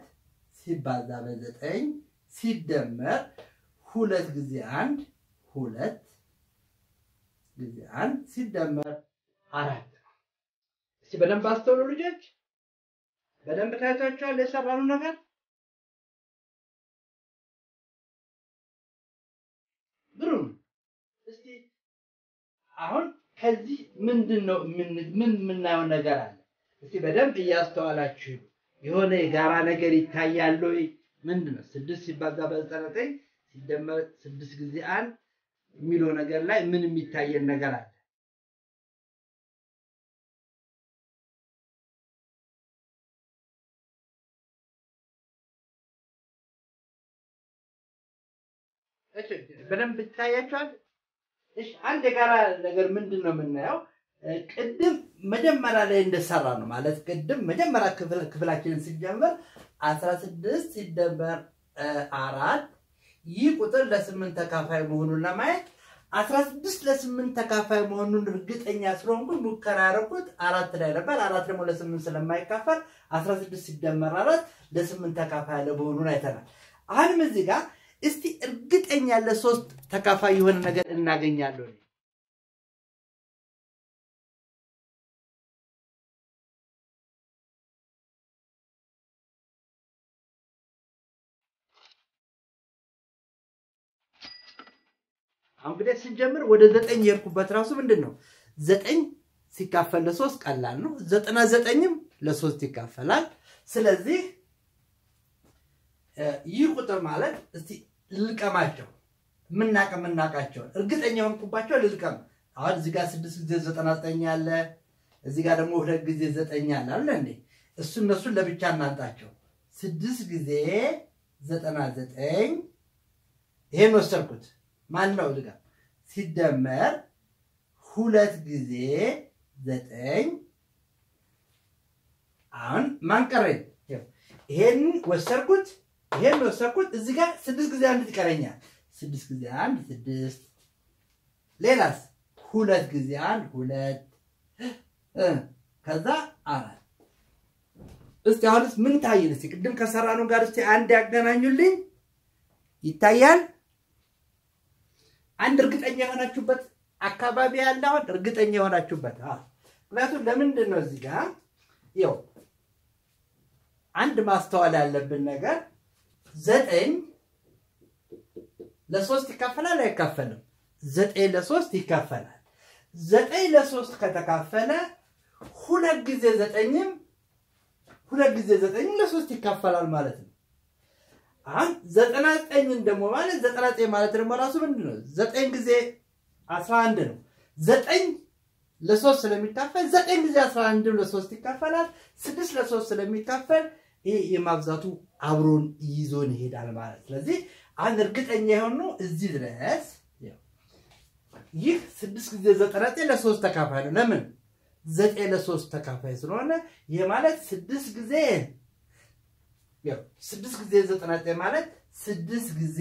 ሲባዛ በ9 ሲደመር 2 ጊዜ 1 2 ጊዜ 1 ሲደመር 4 እሺ በደንብ አስተውሉ ልጆች በደንብ ታይታችኋል የሰራነው ነገር ግሩም እስቲ አሁን ከዚህ ምንድነው ምን ምናየው ነገር አለ እስቲ በደንብ እያስተዋላችሁ የሆነ የጋራ ነገር ይታያል ወይ ምንድነው 6 ሲባዛ በ99 ሲደመር 6 ጊዜ 1 የሚለው ነገር ላይ ምን የሚታየን ነገር አለ እሺ በደንብ ይታያችኋል እሺ አንድ የጋራ ነገር ምንድነው የምናየው ቅድም መጀመሪያ ላይ እንደሰራ ነው ማለት ቅድም መጀመሪያ ክፍላችንን ሲጀምር 16 ሲደመር 4 ይህ ቁጥር ለ8 ተካፋይ መሆኑን ለማየት 16 ለ8 ተካፋይ መሆኑን እርግጠኛ ስለሆንኩ ሙከራ ያደረኩት 4 ላይ ነበር 4 ደግሞ ለ8 ስለማይካፈል 16 ሲደመር 4 ለ8 ተካፋይ ለመሆኑን አይተናል አሁንም እዚህ ጋር እስቲ እርግጠኛ ለ3 ተካፋይ የሆነ ነገር እናገኛለን እንግዲህ ሲጀምር ወደ 9 የርኩበት ራሱ ምንድነው 9 ሲካፈል ለ3 ቀላል ነው 99ም ለ3 ይካፈላል ስለዚህ ይህ ቁጥር ማለት እስቲ ልልቀማቸው ምናቀምናቃቸው እርግጠኛ ሆንኩባቸው ልልቀም አሁን እዚህ ጋር 6 ጊዜ 99 አለ እዚህ ጋር ደግሞ 2 ጊዜ 9 አለ አይደል እንዴ እነሱን ለብቻ እናንጣቸው 6 ጊዜ 99 ይሄን ወሰድኩት ማን ነው እዚህ ጋር ሲደመር 2 ጊዜ 9 አሁን ማን ቀረኝ ይሄን ወሰድኩት እዚህ ጋር 6 ጊዜ 1 ይቀረኛል 6 ጊዜ 1 6 ሌላስ 2 ጊዜ 1 2 ከዛ 4 እስቲ አሁንስ ምን ታየን እስቲ ቅድም ከሰራነው ጋር እስቲ አንድ ያገናኙልኝ ይታያል አንድ እርግጠኛ ሆናችሁበት አካባቢ ያለው እርግጠኛ ሆናችሁበት ምክንያቱም ለምንድን ነው እዚህ ጋር ይው አንድ ማስተዋል ያለብን ነገር 9 ለ3 ይካፈላል አይካፈልም? 9 ለ3 ይካፈላል። 9 ለ3 ከተካፈለ ሁለት ጊዜ 9ም ለ3 ይካፈላል ማለት ነው። አሁን 99 ደግሞ ማለት 99 ማለት ደግሞ ራሱ ምንድነው? 9 ጊዜ 11 ነው። 9 ለ3 ስለሚካፈል 9 ጊዜ 11 ለ3 ይካፈላል። 6 ለ3 ስለሚካፈል ይሄ የማብዛቱ አብሮን ይዞን ይሄዳል ማለት። ስለዚህ አንድ እርግጠኛ የሆነው እዚህ ድረስ ይህ 6 ጊዜ 99 ለ3 ተካፋይ ነው። ለምን 9 ለ3 ተካፋይ ስለሆነ ይሄ ማለት 6 ጊዜ 99 ማለት 6 ጊዜ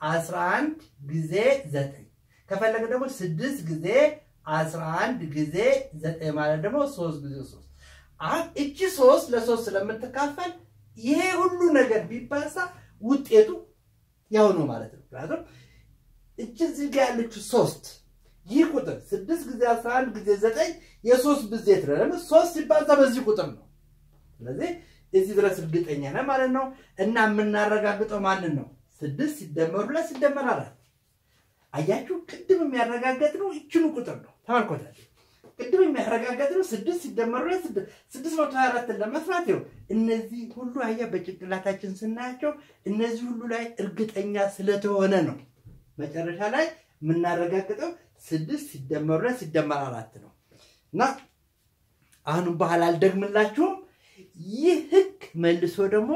11 ጊዜ 9 ከፈለገ ደግሞ 6 ጊዜ 11 ጊዜ 9 ማለት ደግሞ 3 ጊዜ 3 አሁን እቺ 3 ለ3 ስለምትካፈል ይሄ ሁሉ ነገር ቢባዛ ውጤቱ ያው ነው ማለት ነው። ምክንያቱም እቺ እዚህ ጋር ያለችው 3 ይህ ቁጥር 6 ጊዜ 11 ጊዜ 9 የ3 ብዜት ነው። ለምን 3 ሲባዛ በዚህ ቁጥር ነው። ስለዚህ እዚህ ድረስ እርግጠኛ ነን ማለት ነው። እና የምናረጋግጠው ማንን ነው? 6 ሲደመር 2 ሲደመር 4 አያችሁ፣ ቅድም የሚያረጋግጠው እቺኑ ቁጥር ነው። ተመልከታችሁ፣ ቅድም የሚያረጋግጠው 6 ሲደመር 2 624 ለመስራት ነው። እነዚህ ሁሉ አያ በጭንቅላታችን ስናያቸው እነዚህ ሁሉ ላይ እርግጠኛ ስለተሆነ ነው መጨረሻ ላይ የምናረጋግጠው 6 ሲደመር 2 ሲደመር 4 ነው። እና አሁን በኋላ አልደግምላችሁም። ይህ ህግ መልሶ ደግሞ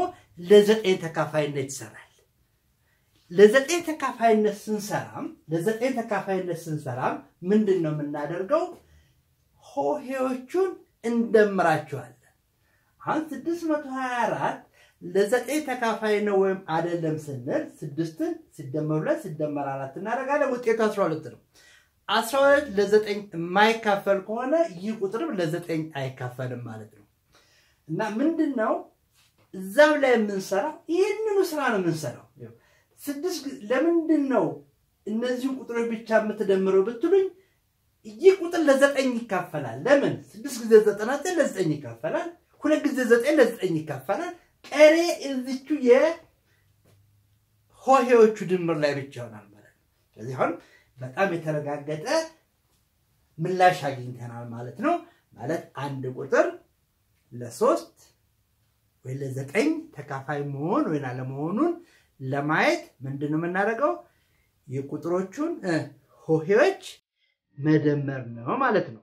ለ9 ተካፋይነት ይሰራል። ለ9 ተካፋይነት ስንሰራም ምንድነው የምናደርገው? ሆሄዎቹን እንደምራቸዋለን። አሁን 624 ለ9 ተካፋይ ነው ወይም አይደለም ስንል 6ን ሲደመር 2 ሲደመር 4 እናደርጋለን። ውጤቱ 12 ነው። 12 ለ9 የማይካፈል ከሆነ ይህ ቁጥርም ለ9 አይካፈልም ማለት ነው። እና ምንድነው እዛው ላይ የምንሰራው ይሄንኑ ስራ ነው የምንሰራው። 6 ለምንድነው እነዚህ ቁጥሮች ብቻ የምትደምረው ብትሉኝ ይህ ቁጥር ለ9 ይካፈላል። ለምን 6 ጊዜ 99 ለ9 ይካፈላል። 2 ጊዜ 9 ለ9 ይካፈላል። ቀሪ እዚቹ የሆሄዎቹ ድምር ላይ ብቻ ይሆናል ማለት ነው። ስለዚህ አሁን በጣም የተረጋገጠ ምላሽ አግኝተናል ማለት ነው። ማለት አንድ ቁጥር ለ3 ወይ ለ9 ተካፋይ መሆን ወይ አለመሆኑን ለማየት ምንድነው የምናደርገው? የቁጥሮቹን ሆሄዎች መደመር ነው ማለት ነው።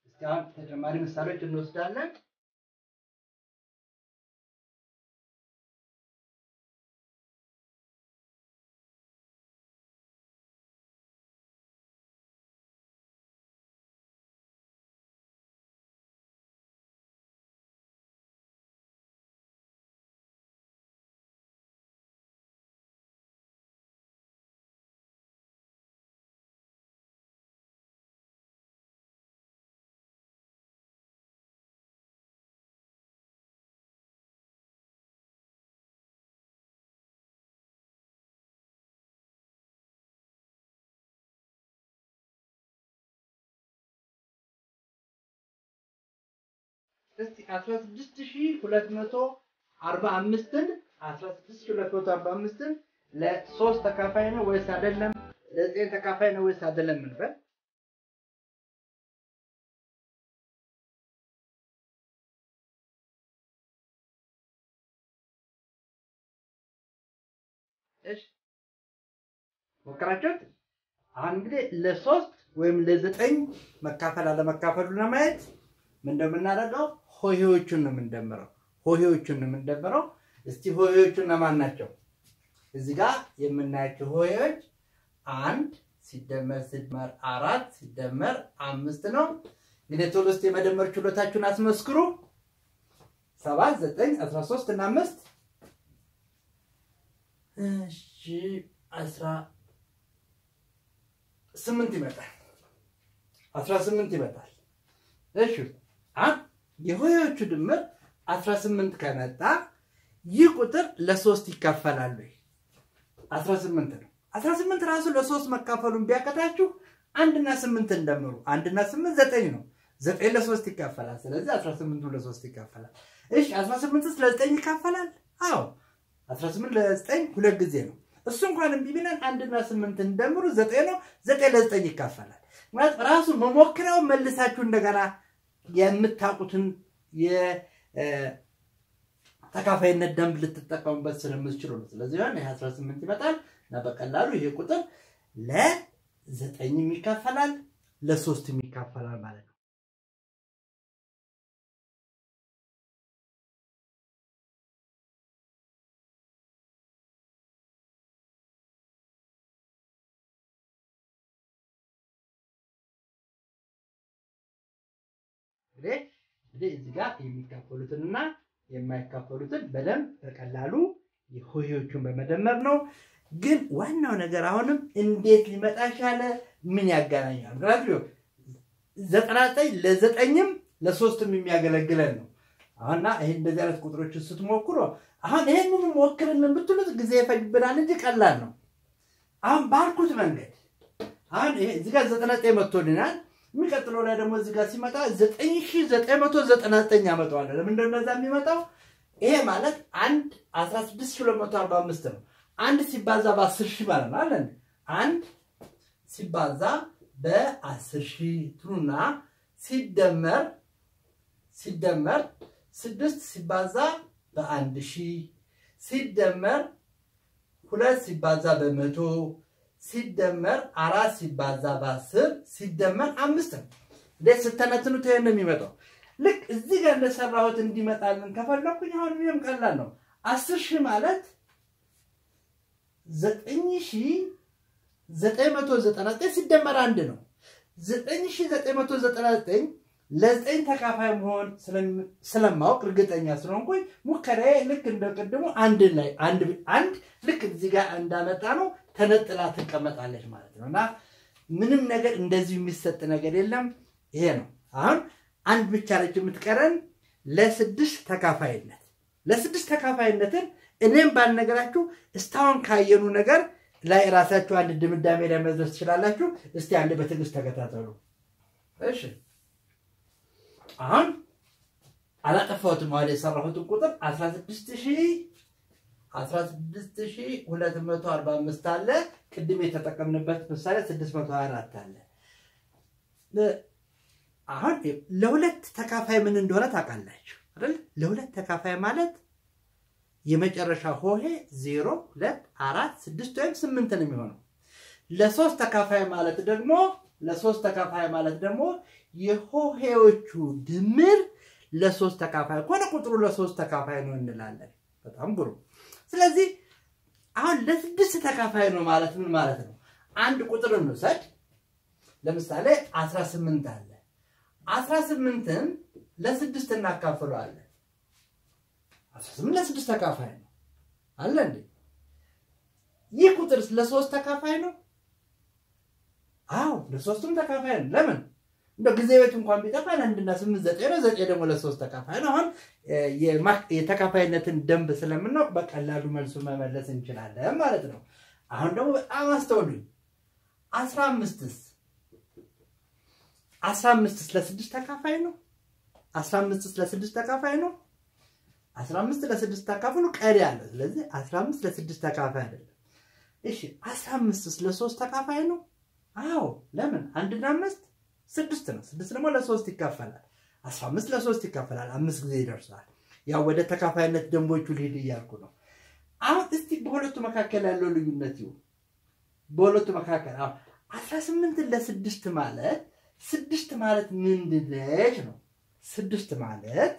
እስኪ አሁን ተጨማሪ ምሳሌዎች እንወስዳለን። እስቲ 16245ን ለ3 ተካፋይ ነው ወይስ አይደለም? ለ9 ተካፋይ ነው ወይስ አይደለም እንበል። እሺ ሞክራችሁት። አሁን እንግዲህ ለ3 ወይም ለ9 መካፈል አለ መካፈሉ ለማየት ምን እንደምናደርገው ሆሄዎቹን ነው የምንደምረው። እስቲ ሆሄዎቹን ለማን ናቸው? እዚህ ጋር የምናያቸው ሆሄዎች 1 ሲደመር 4 ሲደመር 5 ነው። እንግዲህ ቶሎ እስቲ የመደመር ችሎታችሁን አስመስክሩ። 7 9 13 እና 5 እሺ 18 ይመጣል። 18 ይመጣል። እሺ የሆሄዎቹ ድምር 18 ከመጣ ይህ ቁጥር ለ3 ይካፈላል ወይ? 18 ነው። 18 ራሱ ለ3 መካፈሉን ቢያቀታችሁ 1 እና 8 እንደምሩ። 1 እና 8 9 ነው። 9 ለ3 ይካፈላል ስለዚህ 18 ለ3 ይካፈላል እሺ 18 ለ9 ይካፈላል አዎ 18 ለ9 ሁለት ጊዜ ነው እሱ እንኳን ቢቢናን 1 እና 8 እንደምሩ 9 ነው 9 ለ9 ይካፈላል ማለት ራሱ መሞክረው መልሳችሁ እንደገና የምታቁትን ተካፋይነት ደንብ ልትጠቀሙበት ስለምትችሉ ነው ስለዚህ ያን 18 ይመጣል እና በቀላሉ ይሄ ቁጥር ለ9 ይካፈላል ለ3 ይካፈላል ማለት ነው እዚህ ጋር የሚካፈሉትንና የማይካፈሉትን በደንብ በቀላሉ የሆሄዎቹን በመደመር ነው ግን ዋናው ነገር አሁንም እንዴት ሊመጣ ቻለ ምን ያገናኛል ምክንያቱም 99 ለ9ም ለ3ም የሚያገለግለን ነው አሁንና ይሄ እንደዚህ አይነት ቁጥሮችን ስትሞክሩ አሁን ይሄንን ሞክርን ብትሉት ጊዜ ይፈጅብናል እንጂ ቀላል ነው አሁን ባልኩት መንገድ አሁን ይሄ እዚህ ጋር 99 መጥቶልናል የሚቀጥለው ላይ ደግሞ እዚህ ጋር ሲመጣ 9999 ያመጣዋል ለምን እንደዛ የሚመጣው ይሄ ማለት 16245 ነው 1 ሲባዛ በ10000 ማለት ነው አይደል 1 ሲባዛ በ10000 ትሩና ሲደመር 6 ሲባዛ በ1000 ሲደመር 2 ሲባዛ በ100 ሲደመር 4 ሲባዛ በ10 ሲደመር 5 ደስ ተነትኑት ይሄን የሚመጣው ልክ እዚህ ጋር እንደሰራሁት እንዲመጣልን ከፈለኩኝ አሁን ምንም ቀላል ነው 10000 ማለት 9999 ሲደመር 1 ነው 9999 ለ9 ተካፋይ መሆን ስለማውቅ እርግጠኛ ስለሆንኩኝ ሙከራዬ ልክ እንደቀደሙ አንድ ላይ አንድ ልክ እዚህ ጋር እንዳመጣ ነው ተነጥላ ተቀመጣለች ማለት ነውና ምንም ነገር እንደዚህ የሚሰጥ ነገር የለም ይሄ ነው አሁን አንድ ብቻ ልጅ የምትቀረን ለ6 ተካፋይነትን እኔም ባልነገራችሁ እስታውን ካየኑ ነገር ላይ ራሳችሁ አንድ ድምዳሜ ላይ መድረስ ትችላላችሁ እስቲ አንድ በትግስት ተከታተሉ እሺ አሁን አላጠፋሁትም ማለት የሰራሁት ቁጥር 16245 አለ ቅድም የተጠቀምንበት ምሳሌ 624 አለ አሁን ለሁለት ተካፋይ ምን እንደሆነ ታውቃላችሁ አይደል ለሁለት ተካፋይ ማለት የመጨረሻ ሆሄ 0 2 4 6 ወይም 8 ነው የሚሆነው ለሶስት ተካፋይ ማለት ደግሞ የሆሄዎቹ ድምር ለሶስት ተካፋይ ከሆነ ቁጥሩ ለሶስት ተካፋይ ነው እንላለን በጣም ግሩ ስለዚህ አሁን ለስድስት ተካፋይ ነው ማለት ምን ማለት ነው አንድ ቁጥር እንውሰድ ለምሳሌ 18 አለ 18ን ለ6 እናካፍለዋለን 18 ለ6 ተካፋይ ነው አለ እንዴ ይህ ቁጥር ለሶስት ተካፋይ ነው አው ለሶስቱም ተካፋይ ነው ለምን እንደ ጊዜ ቤት እንኳን ቢጠፋ 1 እና 8 9 ነው 9 ደግሞ ለሶስት ተካፋይ ነው አሁን የተካፋይነትን ደንብ ስለምናውቅ በቀላሉ መልሱ መመለስ እንችላለን ማለት ነው አሁን ደግሞ በጣም አስተውሉኝ 15ስ ለ6 ተካፋይ ነው 15ስ ለ6 ተካፋይ ነው 15 ለ6 ተካፋይ ነው ቀሪ አለ ስለዚህ 15 ለ6 ተካፋይ አይደለም እሺ 15ስ ለ3 ተካፋይ ነው አዎ ለምን 1 እና 5 6 ነው 6 ደግሞ ለ3 ይካፈላል 15 ለ3 ይካፈላል 5 ጊዜ ይደርሳል ያው ወደ ተካፋይነት ደንቦቹ ሊሄድ ይያልኩ ነው አሁን እስቲ በሁለቱ መካከል ያለው ልዩነት ይው በሁለቱ መካከል 18 ለ6 ማለት 6 ማለት ምንድነው ነው 6 ማለት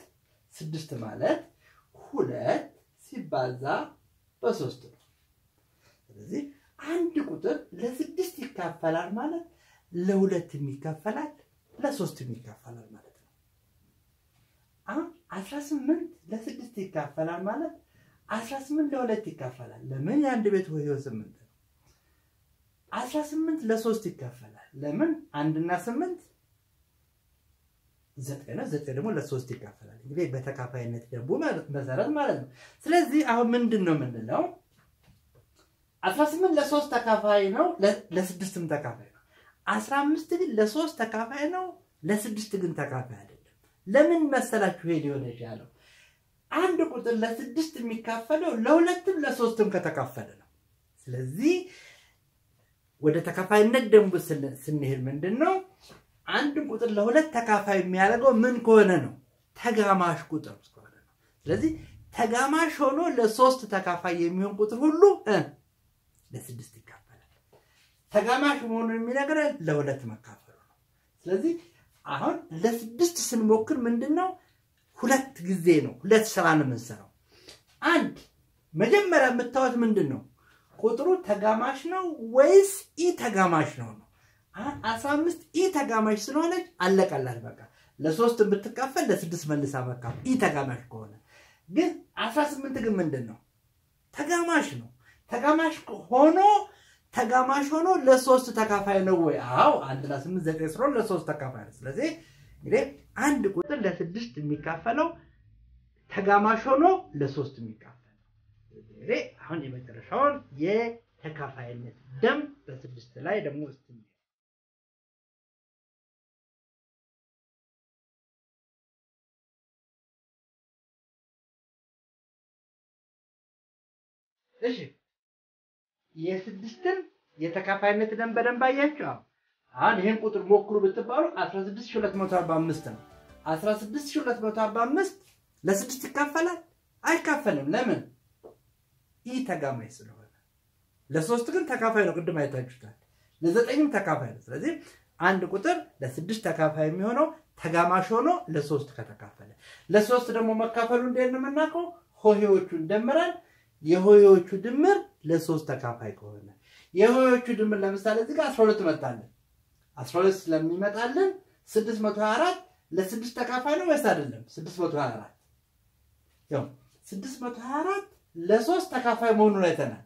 2 ሲባዛ በ3 ነው ስለዚህ አንድ ቁጥር ለ6 ይካፈላል ማለት ለ2 ይካፈላል ለ3 ይካፈላል ማለት ነው አሁን 18 ለ6 ይካፈላል ማለት 18 ለ2 ይካፈላል ለምን አንድ ቤት ሆሄው 8 18 ለ3 ይካፈላል ለምን 1 እና 8 9 ነው 9 ደግሞ ለ3 ይካፈላል እንግዲህ በተካፋይነት ደንቡ መሰረት ማለት ነው ስለዚህ አሁን ምንድነው የምንለው 18 ለ3 ተካፋይ ነው ለ6ም ተካፋይ ነው 15 ግን ለ3 ተካፋይ ነው ለስድስት ግን ተካፋይ አይደለም። ለምን መሰላችሁ ይሄ ሊሆን ይችላል? አንድ ቁጥር ለስድስት የሚካፈለው ለሁለትም ለሶስትም ከተካፈለ ነው። ስለዚህ ወደ ተካፋይነት ደንቡ ስንሄድ ምንድነው አንድ ቁጥር ለሁለት ተካፋይ የሚያደርገው ምን ከሆነ ነው? ተጋማሽ ቁጥር ከሆነ ነው። ስለዚህ ተጋማሽ ሆኖ ለሶስት ተካፋይ የሚሆን ቁጥር ሁሉ ለስድስት ይካፈላል። ተጋማሽ መሆኑን የሚነግረን ለሁለት መካፈሉ ነው። ስለዚህ አሁን ለስድስት ስንሞክር ምንድነው ሁለት ጊዜ ነው ሁለት ስራ ነው የምንሰራው። አንድ መጀመሪያ የምታዩት ምንድነው ቁጥሩ ተጋማሽ ነው ወይስ ኢ ተጋማሽ ነው? 15 ኢ ተጋማሽ ስለሆነ አለቀላት በቃ። ለሶስት ብትካፈል ለስድስት መልሳ መካፈል ኢ ተጋማሽ ከሆነ ግን 18 ግን ምንድነው ተጋማሽ ነው። ተጋማሽ ሆኖ ለሶስት ተካፋይ ነው ወይ? አዎ 1 ለ8 9 ስለሆነ ለሶስት ተካፋይ ነው። ስለዚህ እንግዲህ አንድ ቁጥር ለስድስት የሚካፈለው ተጋማሽ ሆኖ ለሶስት የሚካፈል እንግዲህ አሁን የመጨረሻውን የተካፋይነት ደንብ በስድስት ላይ ደግሞ እስቲ እሺ የስድስትን የተካፋይነት ደንብ በደንብ አያችሁ። አሁን ይሄን ቁጥር ሞክሩ ብትባሉ 16245 ነው። 16245 ለስድስት ይካፈላል? አይካፈልም። ለምን? ኢ ተጋማሽ ስለሆነ። ለሶስት ግን ተካፋይ ነው። ቅድም አይታችሁታል። ለዘጠኝም ተካፋይ ነው። ስለዚህ አንድ ቁጥር ለስድስት ተካፋይ የሚሆነው ተጋማሽ ሆኖ ለሶስት ከተካፈለ። ለሶስት ደግሞ መካፈሉ እንዴት ነው የምናውቀው? ሆሄዎቹን ደምረን የሆሄዎቹ ድምር ለሶስት ተካፋይ ከሆነ የሆሄዎቹ ድምር ለምሳሌ እዚህ ጋር 12 መጣልን። 12 ስለሚመጣልን 624 ለስድስት ተካፋይ ነው ወይስ አይደለም? 624 ያው 624 ለሶስት ተካፋይ መሆኑን አይተናል።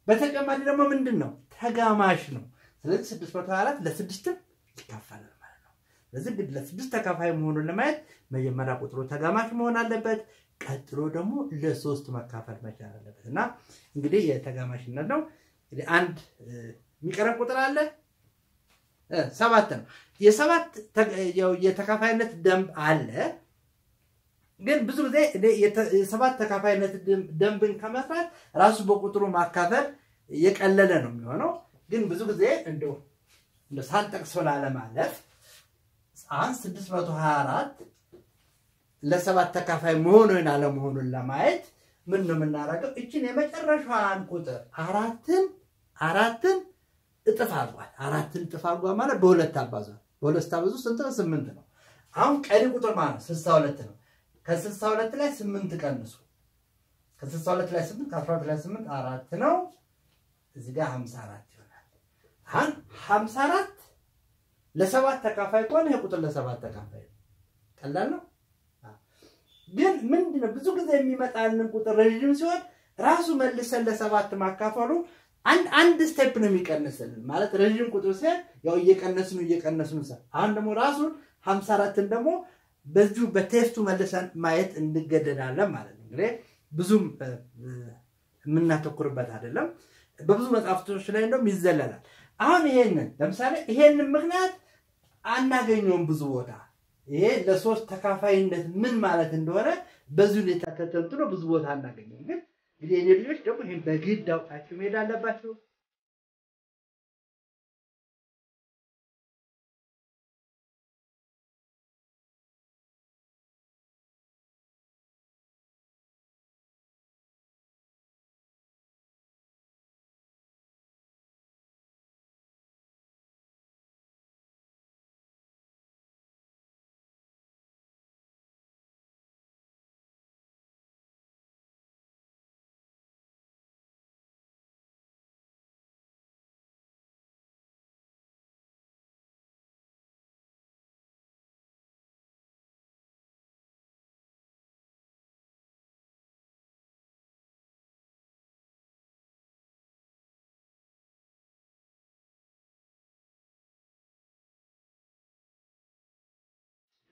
በተጨማሪ ደግሞ ምንድነው ተጋማሽ ነው። ስለዚህ 624 ለስድስትም ይካፈላል ማለት ነው። ስለዚህ ግን ለስድስት ተካፋይ መሆኑን ለማየት መጀመሪያ ቁጥሩ ተጋማሽ መሆን አለበት። ቀጥሎ ደግሞ ለሶስት መካፈል መቻል አለበት እና እንግዲህ የተጋማሽነት ነው። እንግዲህ አንድ የሚቀረብ ቁጥር አለ 7 ነው። የሰባት የተካፋይነት ደንብ አለ። ግን ብዙ ጊዜ የሰባት ተካፋይነት ደንብን ከመስራት ራሱ በቁጥሩ ማካፈል የቀለለ ነው የሚሆነው። ግን ብዙ ጊዜ እንደው ሳንጠቅስ ለማለፍ 624 ለሰባት ተካፋይ መሆኑን አለመሆኑን ለማየት ምን ነው የምናደርገው? እቺን የመጨረሻዋን ቁጥር አራትን እጥፍ አድርጓል። አራትን እጥፍ አድርጓል ማለት በሁለት አባዟል። በሁለት አባዙ ስንት ነው? 8 ነው። አሁን ቀሪ ቁጥር ማለት 62 ነው። ከ62 ላይ 8 ቀንሱ። ከ62 ላይ 8 ከ12 ላይ 8 4 ነው። እዚህ ጋር 54 ይሆናል። አሁን 54 ለሰባት ተካፋይ ከሆነ ይሄ ቁጥር ለሰባት ተካፋይ ነው። ቀላል ነው። ግን ምንድነው ብዙ ጊዜ የሚመጣልን ቁጥር ረጅም ሲሆን ራሱ መልሰን ለሰባት ማካፈሉ አንድ ስቴፕ ነው የሚቀንስልን ማለት ረጅም ቁጥር ሲሆን ያው እየቀነስን አሁን ደግሞ ራሱ 54ን ደግሞ በዚሁ በቴስቱ መልሰን ማየት እንገደዳለን ማለት ነው። እንግዲህ ብዙም የምናተኩርበት አይደለም። በብዙ መጽሐፍቶች ላይ እንደውም ይዘለላል። አሁን ይሄንን ለምሳሌ ይሄንን ምክንያት አናገኘውም ብዙ ቦታ። ይሄ ለሶስት ተካፋይነት ምን ማለት እንደሆነ በዚህ ሁኔታ ተተንትኖ ብዙ ቦታ አናገኘውም። ግን እንግዲህ እኔ ልጆች ደግሞ ይሄን በግድ አውቃችሁ መሄድ አለባችሁ።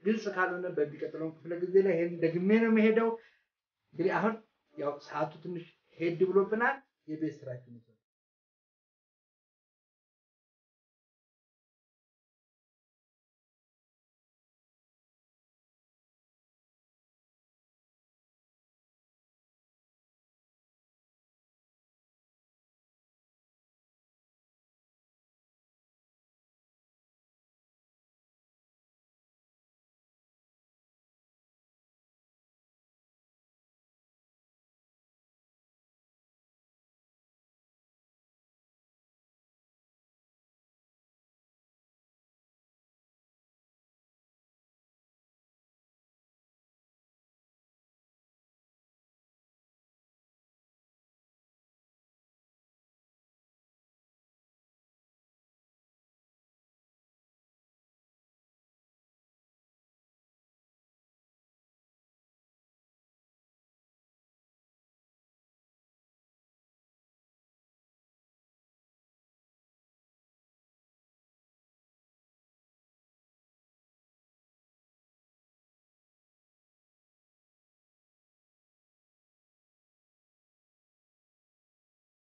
ግልጽ ካልሆነ በሚቀጥለው ክፍለ ጊዜ ላይ ይሄን ደግሜ ነው የምሄደው። እንግዲህ አሁን ያው ሰዓቱ ትንሽ ሄድ ብሎብናል። የቤት ስራችን